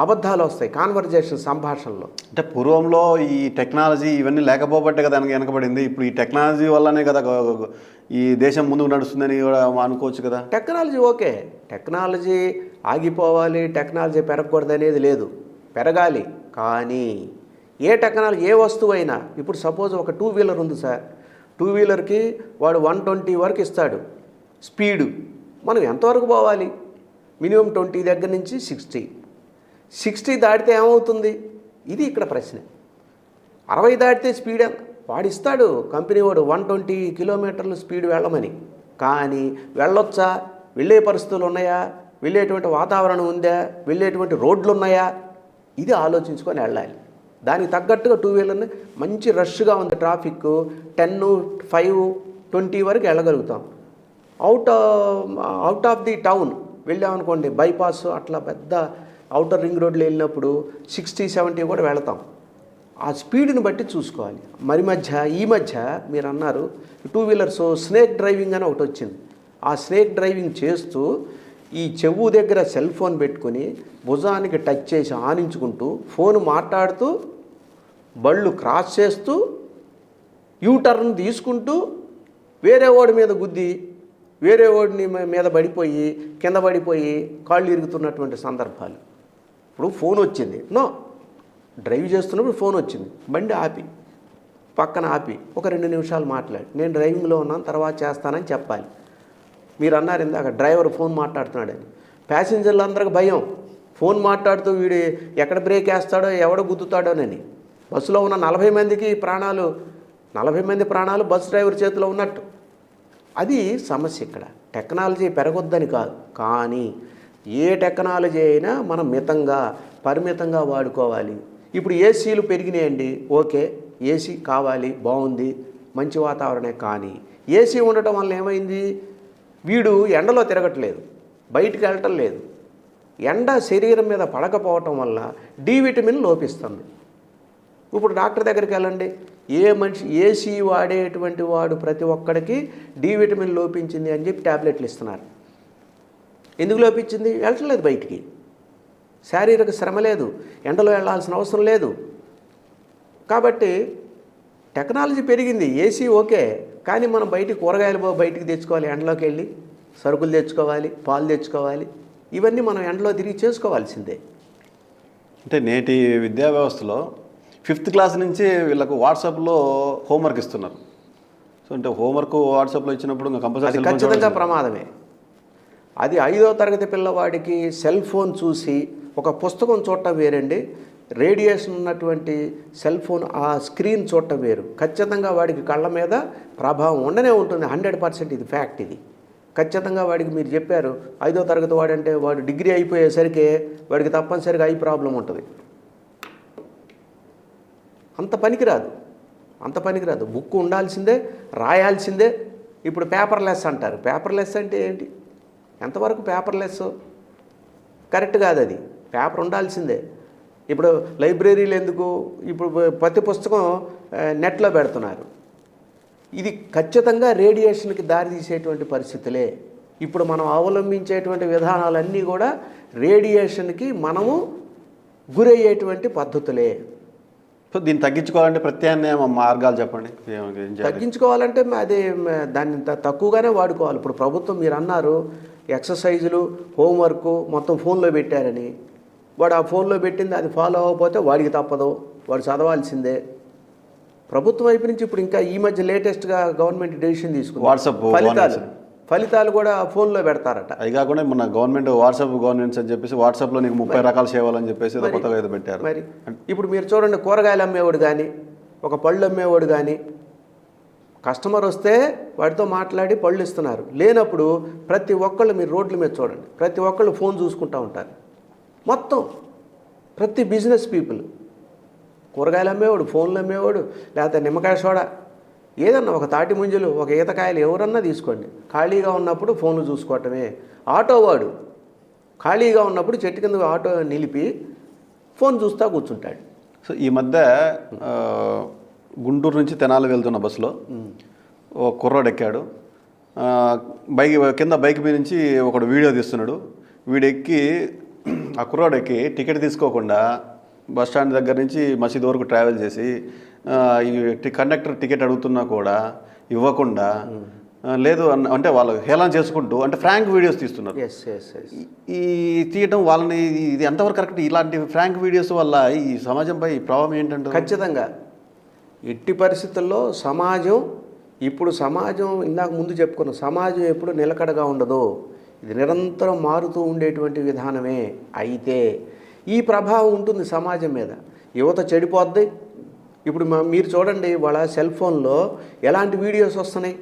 అబద్ధాలు వస్తాయి కాన్వర్జేషన్, సంభాషణలో. అంటే పూర్వంలో ఈ టెక్నాలజీ ఇవన్నీ లేకపోబట్టే కదా వెనకబడింది. ఇప్పుడు ఈ టెక్నాలజీ వల్లనే కదా ఈ దేశం ముందుకు నడుస్తుందని కూడా అనుకోవచ్చు కదా. టెక్నాలజీ ఓకే, టెక్నాలజీ ఆగిపోవాలి, టెక్నాలజీ పెరగకూడదు అనేది లేదు, పెరగాలి. కానీ ఏ టెక్నాలజీ, ఏ వస్తువు అయినా, ఇప్పుడు సపోజ్ ఒక 2 వీలర్ ఉంది సార్, 2 వీలర్కి వాడు 120 వరకు ఇస్తాడు స్పీడు. మనం ఎంతవరకు పోవాలి? మినిమం 20 దగ్గర నుంచి 60 దాటితే ఏమవుతుంది? ఇది ఇక్కడ ప్రశ్న. 60 దాటితే స్పీడ్ వాడిస్తాడు కంపెనీ వాడు 120 కిలోమీటర్లు స్పీడ్ వెళ్ళమని. కానీ వెళ్ళొచ్చా? వెళ్ళే పరిస్థితులు ఉన్నాయా? వెళ్ళేటువంటి వాతావరణం ఉందా? వెళ్ళేటువంటి రోడ్లు ఉన్నాయా? ఇది ఆలోచించుకొని వెళ్ళాలి. దానికి తగ్గట్టుగా 2 వీలర్ని మంచి రష్గా ఉంది ట్రాఫిక్, 10, 5, 20 వరకు వెళ్ళగలుగుతాం. అవుట్ ఆఫ్ ది టౌన్ వెళ్ళామనుకోండి, బైపాస్ అట్లా పెద్ద అవుటర్ రింగ్ రోడ్లు వెళ్ళినప్పుడు 60, 70 కూడా వెళతాం. ఆ స్పీడ్ని బట్టి చూసుకోవాలి. ఈ మధ్య మీరు అన్నారు 2 వీలర్స్ స్నేక్ డ్రైవింగ్ అని ఒకటి వచ్చింది. ఆ స్నేక్ డ్రైవింగ్ చేస్తూ ఈ చెవు దగ్గర సెల్ ఫోన్ పెట్టుకుని భుజానికి టచ్ చేసి ఆనించుకుంటూ ఫోన్ మాట్లాడుతూ బళ్ళు క్రాస్ చేస్తూ యూటర్న్ తీసుకుంటూ వేరే వాడి మీద గుద్ది వేరే వాడిని మీద పడిపోయి కింద పడిపోయి కాళ్ళు ఇరుగుతున్నటువంటి సందర్భాలు. ఇప్పుడు ఫోన్ వచ్చింది, నో డ్రైవ్ చేస్తున్నప్పుడు ఫోన్ వచ్చింది, బండి ఆపి పక్కన ఆపి ఒక 2 నిమిషాలు మాట్లాడి నేను డ్రైవింగ్లో ఉన్నాను తర్వాత చేస్తానని చెప్పాలి. మీరు అన్నారు ఇందాక డ్రైవర్ ఫోన్ మాట్లాడుతున్నాడని. ప్యాసింజర్లందరికీ భయం, ఫోన్ మాట్లాడుతూ వీడు ఎక్కడ బ్రేక్ వేస్తాడో ఎవడ గుద్దుతాడోనని. బస్సులో ఉన్న 40 మంది ప్రాణాలు బస్ డ్రైవర్ చేతిలో ఉన్నట్టు. అది సమస్య ఇక్కడ. టెక్నాలజీ పెరగొద్దని కాదు, కానీ ఏ టెక్నాలజీ అయినా మనం మితంగా పరిమితంగా వాడుకోవాలి. ఇప్పుడు ఏసీలు పెరిగినాయండి, ఓకే ఏసీ కావాలి, బాగుంది, మంచి వాతావరణమే. కానీ ఏసీ ఉండటం వల్ల ఏమైంది, వీడు ఎండలో తిరగట్లేదు, బయటికి వెళ్ళటం లేదు. ఎండ శరీరం మీద పడకపోవటం వల్ల డి విటమిన్ లోపిస్తుంది. ఇప్పుడు డాక్టర్ దగ్గరికి వెళ్ళండి, ఏ మనిషి ఏసీ వాడేటువంటి వాడు ప్రతి ఒక్కడికి డి విటమిన్ లోపించింది అని చెప్పి ట్యాబ్లెట్లు ఇస్తున్నారు. ఎందుకు లోపించింది? వెళ్ళట్లేదు బయటికి, శారీరక శ్రమ లేదు, ఎండలో వెళ్ళాల్సిన అవసరం లేదు. కాబట్టి టెక్నాలజీ పెరిగింది, ఏసీ ఓకే, కానీ మనం కూరగాయలు బయటికి తెచ్చుకోవాలి, ఎండలోకి వెళ్ళి సరుకులు తెచ్చుకోవాలి, పాలు తెచ్చుకోవాలి, ఇవన్నీ మనం ఎండలో తిరిగి చేసుకోవాల్సిందే. అంటే నేటి విద్యా వ్యవస్థలో 5th క్లాస్ నుంచి వీళ్ళకు వాట్సాప్లో హోంవర్క్ ఇస్తున్నారు. సో అంటే హోంవర్క్ వాట్సాప్లో ఇచ్చినప్పుడు ఇంకా కంపల్సరీ ఖచ్చితంగా ప్రమాదమే. అది 5వ తరగతి పిల్లవాడికి సెల్ ఫోన్ చూసి ఒక పుస్తకం చూడటం వేరండి, రేడియేషన్ ఉన్నటువంటి సెల్ ఫోన్ ఆ స్క్రీన్ చూడటం వేరు. ఖచ్చితంగా వాడికి కళ్ళ మీద ప్రభావం ఉండనే ఉంటుంది, 100%. ఇది ఫ్యాక్ట్. ఇది ఖచ్చితంగా వాడికి మీరు చెప్పారు 5వ తరగతి వాడంటే వాడు డిగ్రీ అయిపోయేసరికి వాడికి తప్పనిసరిగా ఐ ప్రాబ్లం ఉంటుంది. అంత పనికిరాదు. బుక్ ఉండాల్సిందే, రాయాల్సిందే. ఇప్పుడు పేపర్లెస్ అంటారు. పేపర్లెస్ అంటే ఏంటి? ఎంతవరకు పేపర్లెస్? కరెక్ట్ కాదు అది. పేపర్ ఉండాల్సిందే. ఇప్పుడు లైబ్రరీలు ఎందుకు? ఇప్పుడు ప్రతి పుస్తకం నెట్లో పెడుతున్నారు. ఇది ఖచ్చితంగా రేడియేషన్కి దారితీసేటువంటి పరిస్థితులే. ఇప్పుడు మనం అవలంబించేటువంటి విధానాలన్నీ కూడా రేడియేషన్కి మనము గురయ్యేటువంటి పద్ధతులే. సో దీన్ని తగ్గించుకోవాలంటే ప్రత్యామ్నాయ మార్గాలు చెప్పండి. తగ్గించుకోవాలంటే అది దాన్ని తక్కువగానే వాడుకోవాలి. ఇప్పుడు ప్రభుత్వం మీరు అన్నారు ఎక్సర్సైజులు, హోంవర్క్ మొత్తం ఫోన్లో పెట్టారని. వాడు ఆ ఫోన్లో పెట్టింది అది ఫాలో అవ్వకపోతే వాడికి తప్పదు, వాడు చదవాల్సిందే. ప్రభుత్వం వైపు నుంచి ఇప్పుడు ఇంకా ఈ మధ్య లేటెస్ట్గా గవర్నమెంట్ డెసిషన్ తీసుకుంది, వాట్సాప్ ఫలితాలు కూడా ఫోన్లో పెడతారట. అది కాకుండా మన గవర్నమెంట్ వాట్సాప్ గవర్నెన్స్ అని చెప్పేసి వాట్సాప్లో నీకు 30 రకాల సేవలు అని చెప్పేసి కొత్తగా ఏదో పెట్టారు. మరి ఇప్పుడు మీరు చూడండి, కూరగాయలు అమ్మేవాడు కానీ ఒక పళ్ళు అమ్మేవాడు కానీ కస్టమర్ వస్తే వాడితో మాట్లాడి పళ్ళు ఇస్తున్నారు. లేనప్పుడు ప్రతి ఒక్కళ్ళు మీరు రోడ్ల మీద చూడండి, ప్రతి ఒక్కళ్ళు ఫోన్ చూసుకుంటూ ఉంటారు. మొత్తం ప్రతి బిజినెస్ పీపుల్, కూరగాయలు అమ్మేవాడు, ఫోన్లు అమ్మేవాడు, లేకపోతే నిమ్మకాయ సోడా, ఏదన్నా ఒక తాటి ముంజలు, ఒక ఈతకాయలు ఎవరన్నా తీసుకోండి, ఖాళీగా ఉన్నప్పుడు ఫోన్లు చూసుకోవటమే. ఆటో వాడు ఖాళీగా ఉన్నప్పుడు చెట్టు కింద ఆటో నిలిపి ఫోన్ చూస్తూ కూర్చుంటాడు. సో ఈ మధ్య గుంటూరు నుంచి తెనాలి వెళ్తున్న బస్సులో ఓ కుర్రాడు ఎక్కాడు. కింద బైక్ మీద నుంచి ఒకడు వీడియో తీస్తున్నాడు. ఆ కుర్రాడు ఎక్కి టికెట్ తీసుకోకుండా బస్ స్టాండ్ దగ్గర నుంచి మసీదు వరకు ట్రావెల్ చేసి కండక్టర్ టికెట్ అడుగుతున్నా కూడా ఇవ్వకుండా, లేదు అంటే వాళ్ళు హేళన చేసుకుంటూ అంటే ఫ్రాంక్ వీడియోస్ తీస్తున్నారు. ఈ తీయడం వాళ్ళని ఇది ఎంతవరకు కరెక్ట్? ఇలాంటి ఫ్రాంక్ వీడియోస్ వల్ల ఈ సమాజంపై ప్రభావం ఏంటంటే ఖచ్చితంగా ఎట్టి పరిస్థితుల్లో సమాజం ఇందాక ముందు చెప్పుకున్న సమాజం ఎప్పుడు నిలకడగా ఉండదు. ఇది నిరంతరం మారుతూ ఉండేటువంటి విధానమే. అయితే ఈ ప్రభావం ఉంటుంది సమాజం మీద. యువత చెడిపోద్ది. ఇప్పుడు మీరు చూడండి, వాళ్ళ సెల్ ఫోన్లో ఎలాంటి వీడియోస్ వస్తున్నాయి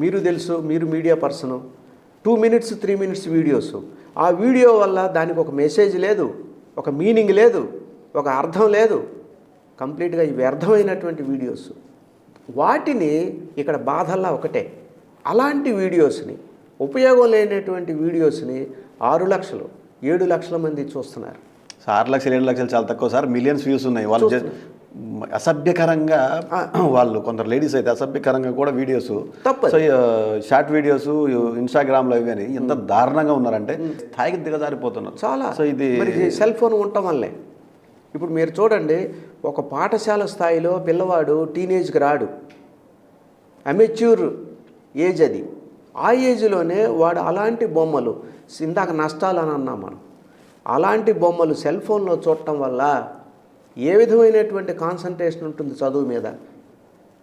మీరు తెలుసు, మీరు media person. 2 minutes 3 minutes videos. ఆ వీడియో వల్ల దానికి ఒక మెసేజ్ లేదు, ఒక మీనింగ్ లేదు, ఒక అర్థం లేదు. కంప్లీట్గా ఇవి వ్యర్థమైనటువంటి వీడియోస్. వాటిని ఇక్కడ బాధల్లా ఒకటే, అలాంటి వీడియోస్ని, ఉపయోగం లేనటువంటి వీడియోస్ని 6 లక్షలు 7 లక్షల మంది చూస్తున్నారు. 6 లక్షలు 7 లక్షలు చాలా తక్కువ సార్. మిలియన్స్ వ్యూస్ ఉన్నాయి. వాళ్ళు అసభ్యకరంగా, వాళ్ళు కొందరు లేడీస్ అయితే అసభ్యకరంగా కూడా వీడియోస్, షార్ట్ వీడియోస్ ఇన్స్టాగ్రామ్లో ఇవి అని ఎంత దారుణంగా ఉన్నారంటే స్థాయికి దిగజారిపోతున్నారు చాలా. సో ఇది సెల్ ఫోన్ ఉండటం వల్లే. ఇప్పుడు మీరు చూడండి, ఒక పాఠశాల స్థాయిలో పిల్లవాడు టీనేజ్కి రాడు, అమెచ్యూర్ ఏజ్ అది. ఆ ఏజ్లోనే వాడు అలాంటి బొమ్మలు, ఇందాక నష్టాలు అని అన్నాం మనం, అలాంటి బొమ్మలు సెల్ ఫోన్లో చూడటం వల్ల ఏ విధమైనటువంటి కాన్సన్ట్రేషన్ ఉంటుంది చదువు మీద?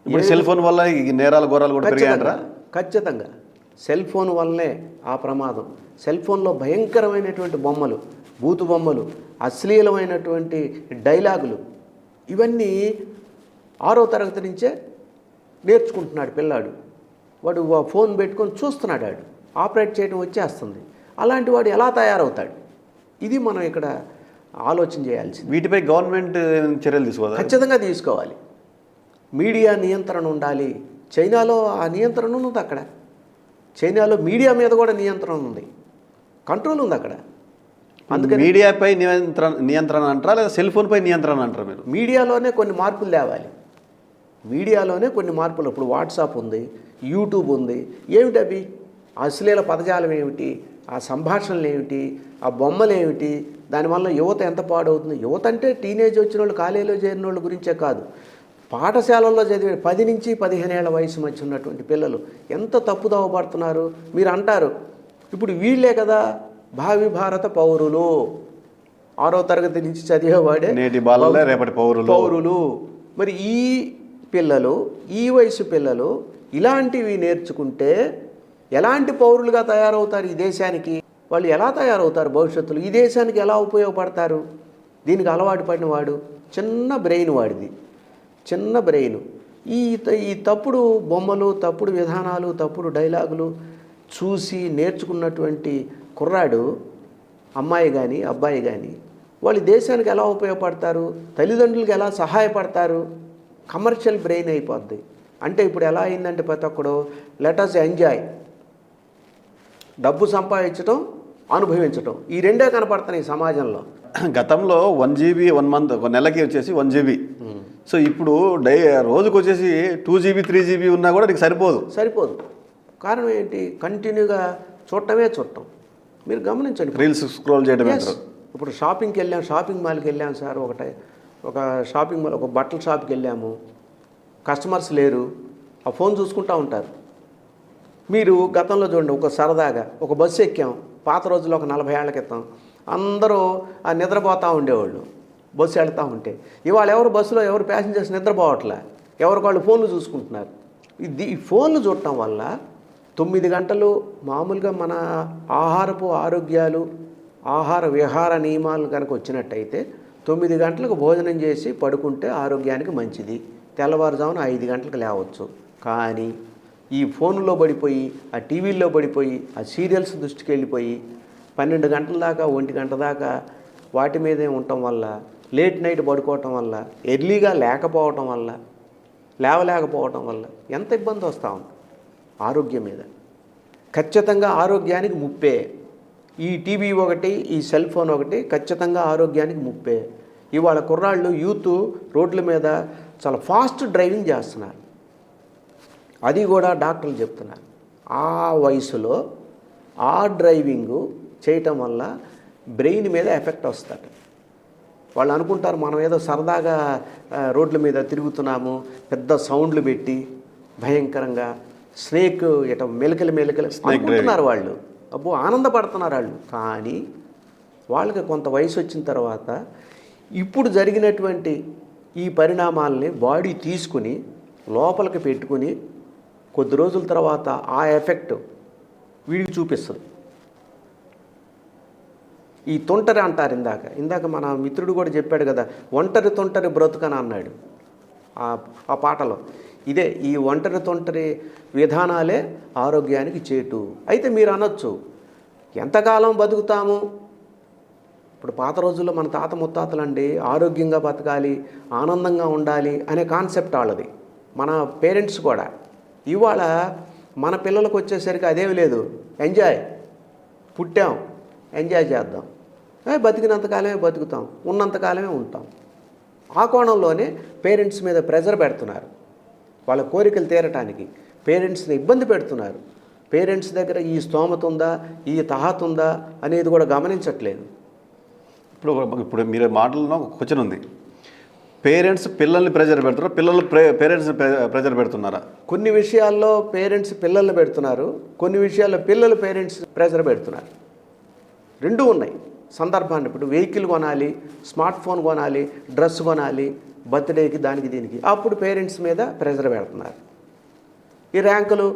ఇప్పుడు సెల్ ఫోన్ వల్ల ఈ నేరాలు ఘోరాలు కూడా పెరిగాయంటారా? ఖచ్చితంగా సెల్ ఫోన్ వల్లనే ఆ ప్రమాదం. సెల్ ఫోన్లో భయంకరమైనటువంటి బొమ్మలు, బూతు బొమ్మలు, అశ్లీలమైనటువంటి డైలాగులు, ఇవన్నీ 6వ తరగతి నుంచే నేర్చుకుంటున్నాడు పిల్లాడు. వాడు ఫోన్ పెట్టుకొని చూస్తున్నాడు, వాడు ఆపరేట్ చేయడం వచ్చేస్తుంది. అలాంటి వాడు ఎలా తయారవుతాడు? ఇది మనం ఇక్కడ ఆలోచన చేయాల్సింది. వీటిపై గవర్నమెంట్ చర్యలు తీసుకోవాలి, ఖచ్చితంగా తీసుకోవాలి. మీడియా నియంత్రణ ఉండాలి. చైనాలో ఆ నియంత్రణ ఉంది. అక్కడ చైనాలో మీడియా మీద కూడా నియంత్రణ ఉంది, కంట్రోల్ ఉంది అక్కడ. అందుకని మీడియాపై నియంత్రణ అంటారా లేదా సెల్ ఫోన్పై నియంత్రణ అంటారా మీరు? మీడియాలోనే కొన్ని మార్పులు తేవాలి. మీడియాలోనే కొన్ని మార్పులు. ఇప్పుడు వాట్సాప్ ఉంది, యూట్యూబ్ ఉంది. ఏమిటి అవి? అశ్లీల పదజాలం ఏమిటి, ఆ సంభాషణలు ఏమిటి, ఆ బొమ్మలు ఏమిటి, దానివల్ల యువత ఎంత పాడవుతుంది? యువత అంటే టీనేజ్ వచ్చిన వాళ్ళు, కాలేజీలో చేరిన వాళ్ళ గురించే కాదు, పాఠశాలల్లో చదివే 10 నుంచి 15 ఏళ్ల వయసు మధ్య ఉన్నటువంటి పిల్లలు ఎంత తప్పుదోవ పడుతున్నారు. మీరు అంటారు ఇప్పుడు వీళ్ళే కదా భావి భారత పౌరులు, 6వ తరగతి నుంచి చదివేవాడే నేటి బాలలే రేపటి పౌరులు. మరి ఈ పిల్లలు, ఈ వయసు పిల్లలు ఇలాంటివి నేర్చుకుంటే ఎలాంటి పౌరులుగా తయారవుతారు ఈ దేశానికి? వాళ్ళు ఎలా తయారవుతారు భవిష్యత్తులో? ఈ దేశానికి ఎలా ఉపయోగపడతారు? దీనికి అలవాటు పడిన వాడు చిన్న బ్రెయిన్, వాడిది చిన్న బ్రెయిన్. ఈ తప్పుడు బొమ్మలు, తప్పుడు విధానాలు, తప్పుడు డైలాగులు చూసి నేర్చుకున్నటువంటి కుర్రాడు, అమ్మాయి కానీ అబ్బాయి కానీ, వాళ్ళు దేశానికి ఎలా ఉపయోగపడతారు? తల్లిదండ్రులకు ఎలా సహాయపడతారు? కమర్షియల్ బ్రెయిన్ అయిపోద్ది. అంటే ఇప్పుడు ఎలా అయిందంటే ప్రతి ఒక్కడు లెట్ us ఎంజాయ్, డబ్బు సంపాదించడం, అనుభవించడం, ఈ రెండే కనపడుతున్నాయి ఈ సమాజంలో. గతంలో 1 GB 1 month, ఒక నెలకి వచ్చేసి 1 GB. సో ఇప్పుడు రోజుకు వచ్చేసి 2 GB 3 GB ఉన్నా కూడా నీకు సరిపోదు. కారణం ఏంటి? కంటిన్యూగా చూడటం. మీరు గమనించండి, రీల్స్ స్క్రోల్ చేయడం. ఇప్పుడు షాపింగ్ మాల్కి వెళ్ళాం సార్. ఒక షాపింగ్ మాల్, ఒక బట్టల షాప్కి వెళ్ళాము, కస్టమర్స్ లేరు, ఆ ఫోన్ చూసుకుంటూ ఉంటారు. మీరు గతంలో చూడండి, ఒక సరదాగా ఒక బస్సు ఎక్కాం, పాత రోజుల్లో ఒక 40 ఏళ్ల క్రితం అందరూ ఆ నిద్రపోతూ ఉండేవాళ్ళు బస్సు వెళ్తూ ఉంటే. ఇవాళ బస్సులో ఎవరు ప్యాసింజర్స్ నిద్రపోవట్లే, ఎవరికి వాళ్ళు ఫోన్లు చూసుకుంటున్నారు. ఈ ఫోన్లు చూడటం వల్ల 9 గంటలు మామూలుగా మన ఆహారపు ఆరోగ్యాలు, ఆహార విహార నియమాలు కనుక వచ్చినట్టయితే 9 గంటలకు భోజనం చేసి పడుకుంటే ఆరోగ్యానికి మంచిది. తెల్లవారుజామున 5 గంటలకు లేవచ్చు. కానీ ఈ ఫోన్లో పడిపోయి, ఆ టీవీల్లో పడిపోయి, ఆ సీరియల్స్ దృష్టికి వెళ్ళిపోయి 12 గంటల దాకా, 1 గంట దాకా వాటి మీదే ఉండటం వల్ల, లేట్ నైట్ పడుకోవటం వల్ల, ఎర్లీగా లేకపోవటం వల్ల ఎంత ఇబ్బంది వస్తూ ఉంది ఆరోగ్యం మీద. ఖచ్చితంగా ఆరోగ్యానికి ముప్పే. ఈ టీవీ ఒకటి, ఈ సెల్ ఫోన్ ఒకటి ఖచ్చితంగా ఆరోగ్యానికి ముప్పే. ఇవాళ కుర్రాళ్ళు, యూత్ రోడ్ల మీద చాలా ఫాస్ట్ డ్రైవింగ్ చేస్తున్నారు. అది కూడా డాక్టర్లు చెప్తున్నారు. ఆ వయసులో ఆ డ్రైవింగు చేయటం వల్ల బ్రెయిన్ మీద ఎఫెక్ట్ వస్తుంది. వాళ్ళు అనుకుంటారు మనం ఏదో సరదాగా రోడ్ల మీద తిరుగుతున్నాము, పెద్ద సౌండ్లు పెట్టి భయంకరంగా స్నేక్ ఇట మెలికలు అనుకుంటున్నారు వాళ్ళు. అబ్బో ఆనందపడుతున్నారు వాళ్ళు. కానీ వాళ్ళకి కొంత వయసు వచ్చిన తర్వాత ఇప్పుడు జరిగినటువంటి ఈ పరిణామాలని బాడీ తీసుకుని లోపలికి పెట్టుకుని కొద్ది రోజుల తర్వాత ఆ ఎఫెక్ట్ వీడికి చూపిస్తుంది. ఈ తొంటరి అంటారు. ఇందాక మన మిత్రుడు కూడా చెప్పాడు కదా, ఒంటరి బ్రతుకని అన్నాడు ఆ పాటలో. ఇదే ఈ ఒంటరి విధానాలే ఆరోగ్యానికి చేటు. అయితే మీరు అనొచ్చు, ఎంతకాలం బతుకుతాము? ఇప్పుడు పాత రోజుల్లో మన తాత ముత్తాతలండి ఆరోగ్యంగా బతకాలి, ఆనందంగా ఉండాలి అనే కాన్సెప్ట్ వాళ్ళది, మన పేరెంట్స్ కూడా. ఇవాళ మన పిల్లలకు వచ్చేసరికి అదేమి లేదు, ఎంజాయ్, పుట్టాం ఎంజాయ్ చేద్దాం, బతికినంతకాలమే బతుకుతాం, ఉన్నంతకాలమే ఉంటాం. ఆ కోణంలోనే పేరెంట్స్ మీద ప్రెజర్ పెడుతున్నారు. వాళ్ళ కోరికలు తీరటానికి పేరెంట్స్ని ఇబ్బంది పెడుతున్నారు. పేరెంట్స్ దగ్గర ఈ స్తోమత ఉందా, ఈ తహత్ ఉందా అనేది కూడా గమనించట్లేదు. ఇప్పుడు మీరు మాటల్లో ఒక క్వశ్చన్ ఉంది, పేరెంట్స్ పిల్లల్ని ప్రెజర్ పెడుతున్నారా, పిల్లలు పేరెంట్స్ ప్రెజర్ పెడుతున్నారా? కొన్ని విషయాల్లో పేరెంట్స్ పిల్లల్ని పెడుతున్నారు, కొన్ని విషయాల్లో పిల్లలు పేరెంట్స్ ప్రెజర్ పెడుతున్నారు. రెండూ ఉన్నాయి. సందర్భాన్ని ఇప్పుడు వెహికల్ కొనాలి, స్మార్ట్ ఫోన్ కొనాలి, డ్రెస్ కొనాలి, బర్త్డేకి దానికి దీనికి, అప్పుడు పేరెంట్స్ మీద ప్రెజర్ పెడుతున్నారు. ఈ ర్యాంకులు,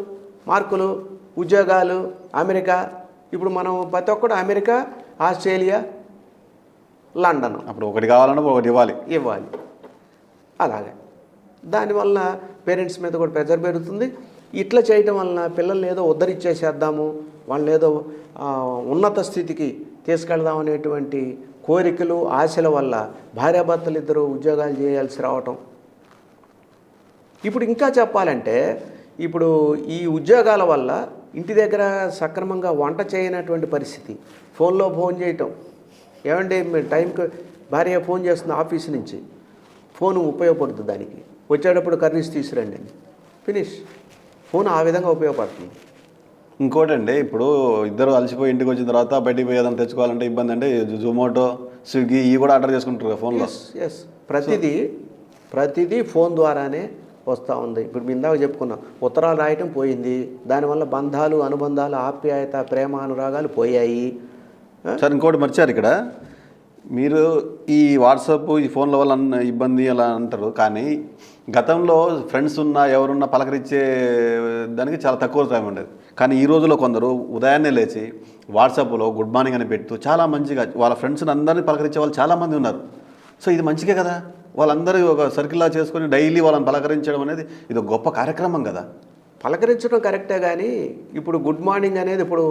మార్కులు, ఉద్యోగాలు, అమెరికా, ఇప్పుడు మనం ప్రతి ఒక్కడు అమెరికా, ఆస్ట్రేలియా, లండన్ అప్పుడు ఒకటి కావాలన్నా ఒకటి ఇవ్వాలి. అలాగే దానివల్ల పేరెంట్స్ మీద కూడా ప్రెజర్ పెరుగుతుంది. ఇట్లా చేయటం వలన పిల్లల్ని ఏదో ఉద్ధరించేసేద్దాము, వాళ్ళని ఏదో ఉన్నత స్థితికి తీసుకెళ్దాం అనేటువంటి కోరికలు, ఆశల వల్ల భార్యాభర్తలు ఇద్దరు ఉద్యోగాలు చేయాల్సి రావటం. ఇప్పుడు ఇంకా చెప్పాలంటే ఇప్పుడు ఈ ఉద్యోగాల వల్ల ఇంటి దగ్గర సక్రమంగా వంట చేయనటువంటి పరిస్థితి, ఫోన్లో ఫోన్ చేయటం. ఏమంటే టైంకి భార్య ఫోన్ చేస్తుంది ఆఫీస్ నుంచి, ఫోన్ ఉపయోగపడుతుంది దానికి, వచ్చేటప్పుడు కర్రీస్ తీసుకురండి అని, ఫినిష్. ఫోన్ ఆ విధంగా ఉపయోగపడుతుంది. ఇంకోటి అండి, ఇప్పుడు ఇద్దరు అలసిపోయి ఇంటికి వచ్చిన తర్వాత బయటికి పోయి ఏదైనా తెచ్చుకోవాలంటే ఇబ్బంది అంటే జొమాటో, స్విగ్గీ ఇవి కూడా ఆర్డర్ చేసుకుంటారు ఫోన్లో. ఎస్, ప్రతిదీ ఫోన్ ద్వారానే వస్తూ ఉంది. ఇప్పుడు మీ ఇందాక చెప్పుకున్నాం, ఉత్తరాలు రాయటం పోయింది, దానివల్ల బంధాలు, అనుబంధాలు, ఆప్యాయత, ప్రేమ, అనురాగాలు పోయాయి. సార్ ఇంకోటి మర్చారు ఇక్కడ, మీరు ఈ వాట్సాప్, ఈ ఫోన్ల వల్ల ఇబ్బంది అలా అంటారు, కానీ గతంలో ఫ్రెండ్స్ ఉన్నా ఎవరున్నా పలకరించే దానికి చాలా తక్కువ టైం ఉండేది. కానీ ఈ రోజుల్లో కొందరు ఉదయాన్నే లేచి వాట్సాప్లో గుడ్ మార్నింగ్ అని పెడుతూ చాలా మంచిగా వాళ్ళ ఫ్రెండ్స్ని అందరినీ పలకరించే వాళ్ళు చాలామంది ఉన్నారు. సో ఇది మంచిగా కదా, వాళ్ళందరూ ఒక సర్కిల్లా చేసుకొని డైలీ వాళ్ళని పలకరించడం అనేది ఇది ఒక గొప్ప కార్యక్రమం కదా. పలకరించడం కరెక్టే, కానీ ఇప్పుడు గుడ్ మార్నింగ్ అనేది, ఇప్పుడు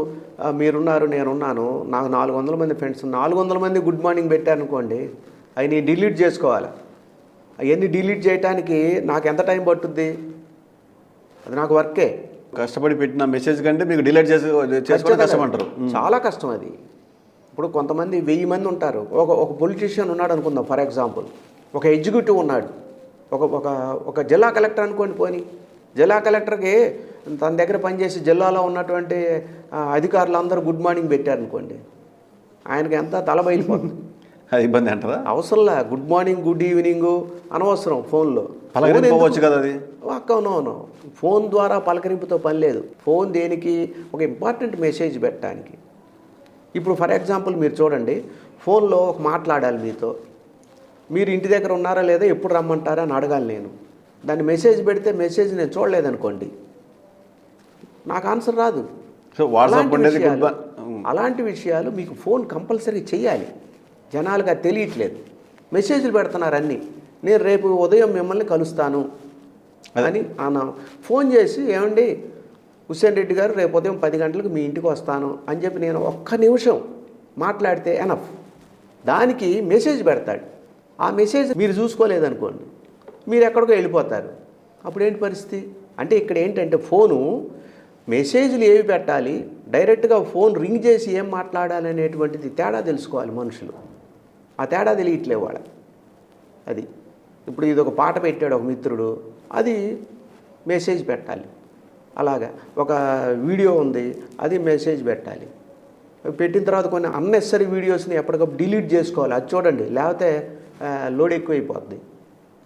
మీరున్నారు, నేనున్నాను, నాకు 400 మంది ఫ్రెండ్స్, 400 మంది గుడ్ మార్నింగ్ పెట్టారనుకోండి, అవి నేను డిలీట్ చేసుకోవాలి. అవన్నీ డిలీట్ చేయడానికి నాకు ఎంత టైం పట్టుద్ది? అది నాకు వర్కే. కష్టపడి పెట్టిన మెసేజ్ కంటే మీకు డిలీట్ చేసుకోవడం కష్టం అంటారు. చాలా కష్టం అది. ఇప్పుడు కొంతమంది 1000 మంది ఉంటారు. ఒక పొలిటీషియన్ ఉన్నాడు అనుకుందాం, ఫర్ ఎగ్జాంపుల్, ఒక ఎగ్జిక్యూటివ్ ఉన్నాడు, ఒక జిల్లా కలెక్టర్ అనుకోండి. పోనీ జిల్లా కలెక్టర్కి తన దగ్గర పనిచేసి జిల్లాలో ఉన్నటువంటి అధికారులు అందరూ గుడ్ మార్నింగ్ పెట్టారనుకోండి, ఆయనకి ఎంత తల బయలుపోతుంది. అది ఇబ్బంది అంటారా? అవసరంలా గుడ్ మార్నింగ్, గుడ్ ఈవినింగ్ అనవసరం. ఫోన్లో పలకరించవచ్చు కదా అది. అవునవును, ఫోన్ ద్వారా పలకరింపుతో పని లేదు. ఫోన్ దేనికి? ఒక ఇంపార్టెంట్ మెసేజ్ పెట్టడానికి. ఇప్పుడు ఫర్ ఎగ్జాంపుల్ మీరు చూడండి, ఫోన్లో ఒక మాట్లాడాలి మీతో, మీరు ఇంటి దగ్గర ఉన్నారా లేదా, ఎప్పుడు రమ్మంటారా అని అడగాలి నేను. దాన్ని మెసేజ్ పెడితే మెసేజ్ నేను చూడలేదనుకోండి, నాకు ఆన్సర్ రాదు. సో వాట్సాప్ అలాంటి విషయాలు మీకు ఫోన్ కంపల్సరీ చేయాలి. జనాలుగా తెలియట్లేదు, మెసేజ్లు పెడుతున్నారు అన్నీ. నేను రేపు ఉదయం మిమ్మల్ని కలుస్తాను అని ఫోన్ చేసి, ఏమండి హుస్సేన్ రెడ్డి గారు రేపు ఉదయం 10 గంటలకు మీ ఇంటికి వస్తాను అని చెప్పి నేను ఒక్క నిమిషం మాట్లాడితే ఎనఫ్. దానికి మెసేజ్ పెడతాడు. ఆ మెసేజ్ మీరు చూసుకోలేదనుకోండి, మీరు ఎక్కడికో వెళ్ళిపోతారు. అప్పుడు ఏంటి పరిస్థితి? అంటే ఇక్కడ ఏంటంటే ఫోను మెసేజ్లు ఏవి పెట్టాలి, డైరెక్ట్గా ఫోన్ రింగ్ చేసి ఏం మాట్లాడాలి అనేటువంటిది తేడా తెలుసుకోవాలి మనుషులు. ఆ తేడా తెలియట్లే వాళ్ళ. అది ఇప్పుడు ఇది ఒక పాట పెట్టాడు ఒక మిత్రుడు, అది మెసేజ్ పెట్టాలి. అలాగా ఒక వీడియో ఉంది, అది మెసేజ్ పెట్టాలి. పెట్టిన తర్వాత కొన్ని అన్నెసరీ వీడియోస్ని ఎప్పటికప్పుడు డిలీట్ చేసుకోవాలి. అది చూడండి, లేకపోతే లోడ్ ఎక్కువైపోద్ది.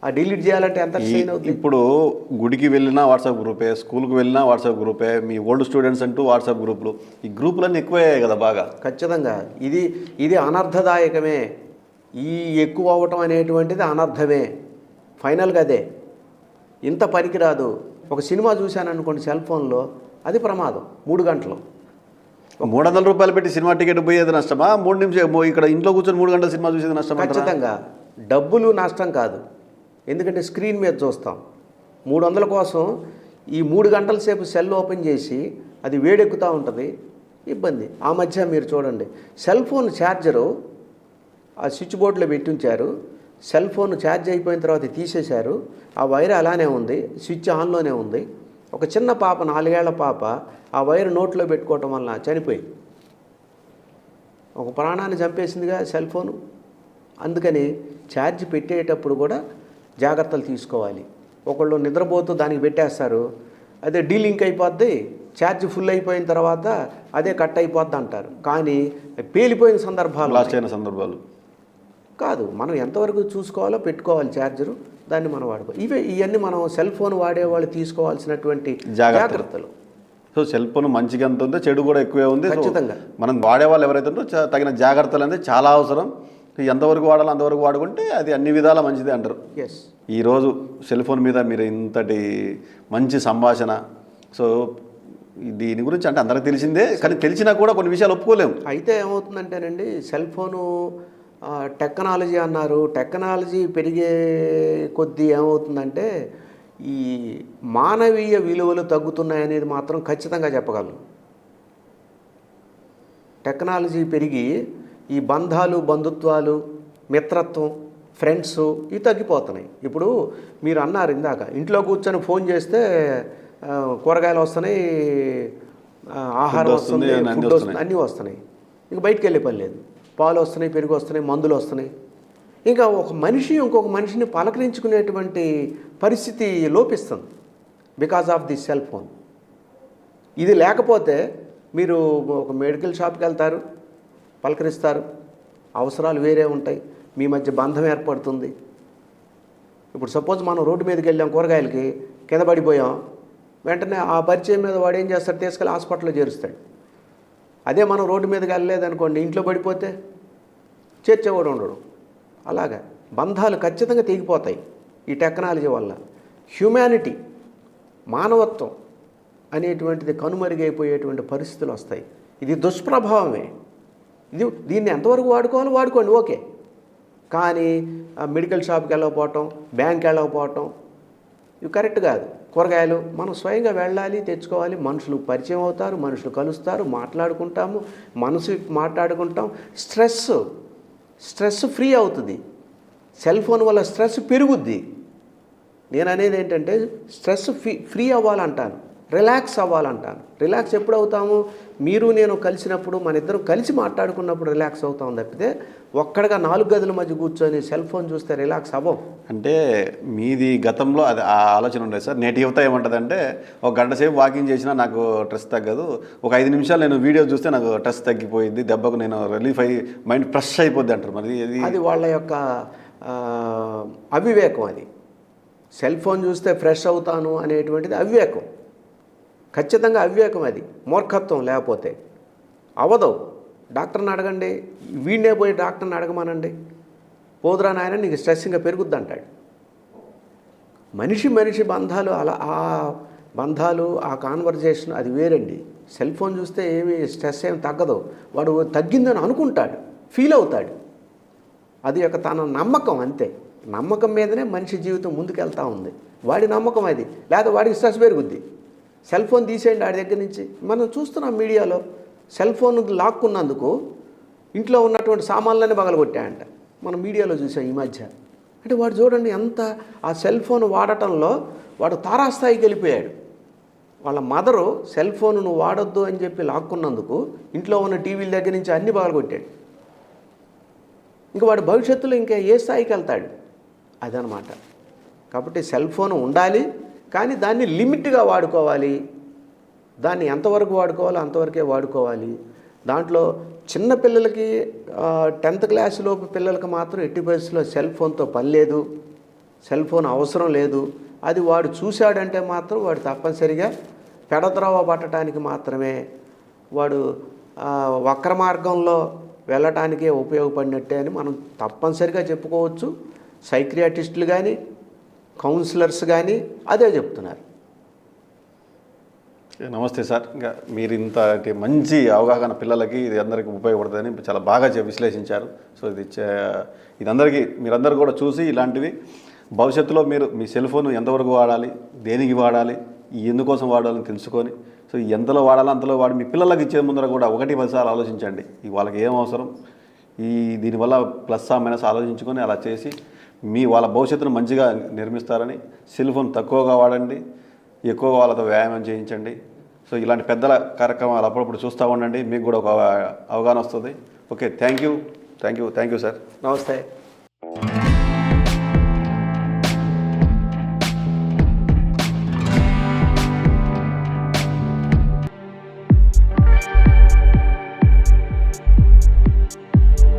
ఆ డిలీట్ చేయాలంటే ఎంత సైన్ అవుతుంది? ఇప్పుడు గుడికి వెళ్ళినా వాట్సాప్ గ్రూపే, స్కూల్కి వెళ్ళినా వాట్సాప్ గ్రూపే, మీ ఓల్డ్ స్టూడెంట్స్ అంటూ వాట్సాప్ గ్రూపులు, ఈ గ్రూపులన్నీ ఎక్కువయ్యాయి కదా బాగా. ఖచ్చితంగా ఇది అనర్థదాయకమే. ఈ ఎక్కువ అవటం అనేటువంటిది అనర్థమే. ఫైనల్గా అదే, ఇంత పనికిరాదు. ఒక సినిమా చూశాను అనుకోండి సెల్ ఫోన్లో, అది ప్రమాదం. 3 గంటలు 300 రూపాయలు పెట్టి సినిమా టికెట్ పోయేది నష్టమా? 3 నిమిషం ఇక్కడ ఇంట్లో కూర్చొని 3 గంటల సినిమా చూసేది నష్టమా? ఖచ్చితంగా డబ్బులు నష్టం కాదు, ఎందుకంటే స్క్రీన్ మీద చూస్తాం. 300 కోసం ఈ 3 గంటల సేపు సెల్ ఓపెన్ చేసి అది వేడెక్కుతూ ఉంటుంది, ఇబ్బంది. ఆ మధ్య మీరు చూడండి, సెల్ ఫోన్ ఛార్జరు ఆ స్విచ్ బోర్డులో పెట్టి ఉంచారు, సెల్ ఫోన్ ఛార్జ్ అయిపోయిన తర్వాత తీసేశారు, ఆ వైర్ అలానే ఉంది, స్విచ్ ఆన్లోనే ఉంది. ఒక చిన్న పాప, 4 ఏళ్ల పాప, ఆ వైర్ నోట్లో పెట్టుకోవటం వల్ల చనిపోయింది. ఒక ప్రాణాన్ని చంపేసిందిగా సెల్ ఫోను. అందుకని ఛార్జ్ పెట్టేటప్పుడు కూడా జాగ్రత్తలు తీసుకోవాలి. ఒకళ్ళు నిద్రపోతూ దానికి పెట్టేస్తారు, అదే డీలింక్ అయిపోద్ది, ఛార్జ్ ఫుల్ అయిపోయిన తర్వాత అదే కట్ అయిపోద్ది అంటారు. కానీ పేలిపోయిన సందర్భాలు, లాస్ట్ అయిన సందర్భాలు కాదు. మనం ఎంతవరకు చూసుకోవాలో పెట్టుకోవాలి ఛార్జరు, దాన్ని మనం వాడుకోవాలి. ఇవన్నీ మనం సెల్ ఫోన్ వాడేవాళ్ళు తీసుకోవాల్సినటువంటి జాగ్రత్తలు. సో సెల్ ఫోన్ మంచిగా ఎంత ఉందో చెడు కూడా ఎక్కువే ఉంది. సో ఖచ్చితంగా. మనం వాడే వాళ్ళు ఎవరైతే ఉందో తగిన జాగ్రత్తలు అనేది చాలా అవసరం. ఎంతవరకు వాడాలో అంతవరకు వాడుకుంటే అది అన్ని విధాలా మంచిదే అంటారు. ఎస్. ఈరోజు సెల్ ఫోన్ మీద మీరు ఇంతటి మంచి సంభాషణ, సో దీని గురించి అంటే అందరికి తెలిసిందే, కానీ తెలిసినా కూడా కొన్ని విషయాలు ఒప్పుకోలేము. అయితే ఏమవుతుందంటేనండి, సెల్ ఫోను టెక్నాలజీ అన్నారు. టెక్నాలజీ పెరిగే కొద్దీ ఏమవుతుందంటే ఈ మానవీయ విలువలు తగ్గుతున్నాయనేది మాత్రం ఖచ్చితంగా చెప్పగలను. టెక్నాలజీ పెరిగి ఈ బంధాలు, బంధుత్వాలు, మిత్రత్వం, ఫ్రెండ్స్ ఇవి తగ్గిపోతున్నాయి. ఇప్పుడు మీరు అన్నారు ఇందాక, ఇంట్లో కూర్చొని ఫోన్ చేస్తే కూరగాయలు వస్తున్నాయి, ఆహారం వస్తుంది, ఫుడ్ వస్తుంది, అన్నీ వస్తున్నాయి. ఇంక బయటికి వెళ్ళే పని లేదు. పాలు వస్తున్నాయి, పెరుగు వస్తున్నాయి, మందులు వస్తున్నాయి. ఇంకా ఒక మనిషి ఇంకొక మనిషిని పలకరించుకునేటువంటి పరిస్థితి లోపిస్తుంది because of the cell phone. ఇది లేకపోతే మీరు ఒక మెడికల్ షాప్కి వెళ్తారు, పలకరిస్తారు, అవసరాలు వేరే ఉంటాయి, మీ మధ్య బంధం ఏర్పడుతుంది. ఇప్పుడు సపోజ్ మనం రోడ్డు మీదకి వెళ్ళాం, కూరగాయలకి కింద పడిపోయాం, వెంటనే ఆ పరిచయం మీద వాడు ఏం చేస్తాడు, తీసుకెళ్ళి హాస్పిటల్లో చేరుస్తాడు. అదే మనం రోడ్డు మీదకి వెళ్ళలేదనుకోండి, ఇంట్లో పడిపోతే చేర్చేవాడు ఉండడు. అలాగా బంధాలు ఖచ్చితంగా తెగిపోతాయి ఈ టెక్నాలజీ వల్ల. హ్యూమానిటీ, మానవత్వం అనేటువంటిది కనుమరుగైపోయేటువంటి పరిస్థితులు వస్తాయి. ఇది దుష్ప్రభావమే. దీన్ని ఎంతవరకు వాడుకోవాలో వాడుకోండి, ఓకే. కానీ మెడికల్ షాప్కి వెళ్ళకపోవటం, బ్యాంక్కి వెళ్ళకపోవటం ఇవి కరెక్ట్ కాదు. కూరగాయలు మనం స్వయంగా వెళ్ళాలి, తెచ్చుకోవాలి. మనుషులు పరిచయం అవుతారు, మనుషులు కలుస్తారు, మాట్లాడుకుంటాము, మనసు మాట్లాడుకుంటాం. స్ట్రెస్ ఫ్రీ అవుతుంది. సెల్ ఫోన్ వల్ల స్ట్రెస్ పెరుగుద్ది. నేను అనేది ఏంటంటే స్ట్రెస్ ఫ్రీ అవ్వాలంటాను, రిలాక్స్ అవ్వాలంటాను. రిలాక్స్ ఎప్పుడు అవుతాము, మీరు నేను కలిసినప్పుడు, మన ఇద్దరం కలిసి మాట్లాడుకున్నప్పుడు రిలాక్స్ అవుతాం తప్పితే ఒక్కడిగా 4 గదుల మధ్య కూర్చొని సెల్ ఫోన్ చూస్తే రిలాక్స్ అవ్వం. అంటే మీది గతంలో అది ఆ ఆలోచన ఉండేది సార్. నేటి యువత ఏమంటుందంటే, ఒక గంట సేపు వాకింగ్ చేసినా నాకు స్ట్రెస్ తగ్గదు, ఒక 5 నిమిషాలు నేను వీడియో చూస్తే నాకు స్ట్రెస్ తగ్గిపోయింది, దెబ్బకు నేను రిలీఫ్ అయ్యి మైండ్ ఫ్రెష్ అయిపోద్ది అంటారు. మరి అది వాళ్ళ యొక్క అవివేకం. అది సెల్ ఫోన్ చూస్తే ఫ్రెష్ అవుతాను అనేటువంటిది అవివేకం, ఖచ్చితంగా అవివేకం. అది మూర్ఖత్వం. లేకపోతే అవదు. డాక్టర్ని అడగండి, వీడినే పోయి డాక్టర్ని అడగమానండి, పోదురా నాయన నీకు స్ట్రెస్ ఇంకా పెరుగుద్ది అంటాడు. మనిషి బంధాలు అలా, ఆ బంధాలు, ఆ కాన్వర్జేషన్ అది వేరండి. సెల్ ఫోన్ చూస్తే ఏమి స్ట్రెస్ ఏమి తగ్గదు. వాడు తగ్గిందని అనుకుంటాడు, ఫీల్ అవుతాడు. అది యొక్క తన నమ్మకం, అంతే. నమ్మకం మీదనే మనిషి జీవితం ముందుకెళ్తూ ఉంది. వాడి నమ్మకం అది. లేదా వాడికి స్ట్రెస్ పెరుగుద్ది. సెల్ ఫోన్ తీసేయండి వాడి దగ్గర నుంచి. మనం చూస్తున్నాం మీడియాలో, సెల్ ఫోన్ లాక్కున్నందుకు ఇంట్లో ఉన్నటువంటి సామాన్లన్నీ పగలగొట్టాయంట. మనం మీడియాలో చూసాం ఈ మధ్య. అంటే వాడు చూడండి ఎంత ఆ సెల్ ఫోన్ వాడటంలో వాడు తారాస్థాయికి వెళ్ళిపోయాడు. వాళ్ళ మదరు సెల్ ఫోన్ నువ్వు వాడొద్దు అని చెప్పి లాక్కున్నందుకు ఇంట్లో ఉన్న టీవీల దగ్గర నుంచి అన్ని పగలగొట్టాడు. ఇంకా వాడు భవిష్యత్తులో ఇంకా ఏ స్థాయికి వెళ్తాడు, అదనమాట. కాబట్టి సెల్ ఫోన్ ఉండాలి, కానీ దాన్ని లిమిట్గా వాడుకోవాలి. దాన్ని ఎంతవరకు వాడుకోవాలో అంతవరకే వాడుకోవాలి. దాంట్లో చిన్న పిల్లలకి 10th క్లాస్ లోపు పిల్లలకి మాత్రం ఎట్టి పరిస్థితుల్లో సెల్ ఫోన్తో పని లేదు, సెల్ ఫోన్ అవసరం లేదు. అది వాడు చూశాడంటే మాత్రం వాడు తప్పనిసరిగా పెడత్రోవ పట్టడానికి మాత్రమే, వాడు వక్ర మార్గంలో వెళ్ళటానికే ఉపయోగపడినట్టే అని మనం తప్పనిసరిగా చెప్పుకోవచ్చు. సైక్రియాటిస్టులు కానీ, కౌన్సిలర్స్ కానీ అదే చెప్తున్నారు. నమస్తే సార్. ఇంకా మీరు ఇంత మంచి అవగాహన పిల్లలకి ఇది అందరికీ ఉపయోగపడుతుందని చాలా బాగా విశ్లేషించారు. సో ఇదందరికీ మీరందరూ కూడా చూసి ఇలాంటివి భవిష్యత్తులో మీరు మీ సెల్ ఫోన్ ఎంతవరకు వాడాలి, దేనికి వాడాలి, ఎందుకోసం వాడాలని తెలుసుకొని, సో ఎంతలో వాడాలో అంతలో వాడి మీ పిల్లలకి ఇచ్చే ముందర కూడా 1-10 సార్లు ఆలోచించండి. వాళ్ళకి ఏం అవసరం, దీనివల్ల ప్లస్ మైనస్ ఆలోచించుకొని అలా చేసి వాళ్ళ భవిష్యత్తును మంచిగా నిర్మిస్తారని. సెల్ ఫోన్ తక్కువగా వాడండి, ఎక్కువగా వాళ్ళతో వ్యాయామం చేయించండి. సో ఇలాంటి పెద్దల కార్యక్రమాలు అప్పుడప్పుడు చూస్తూ ఉండండి, మీకు కూడా ఒక అవగాహన వస్తుంది. Okay, thank you sir. నమస్తే.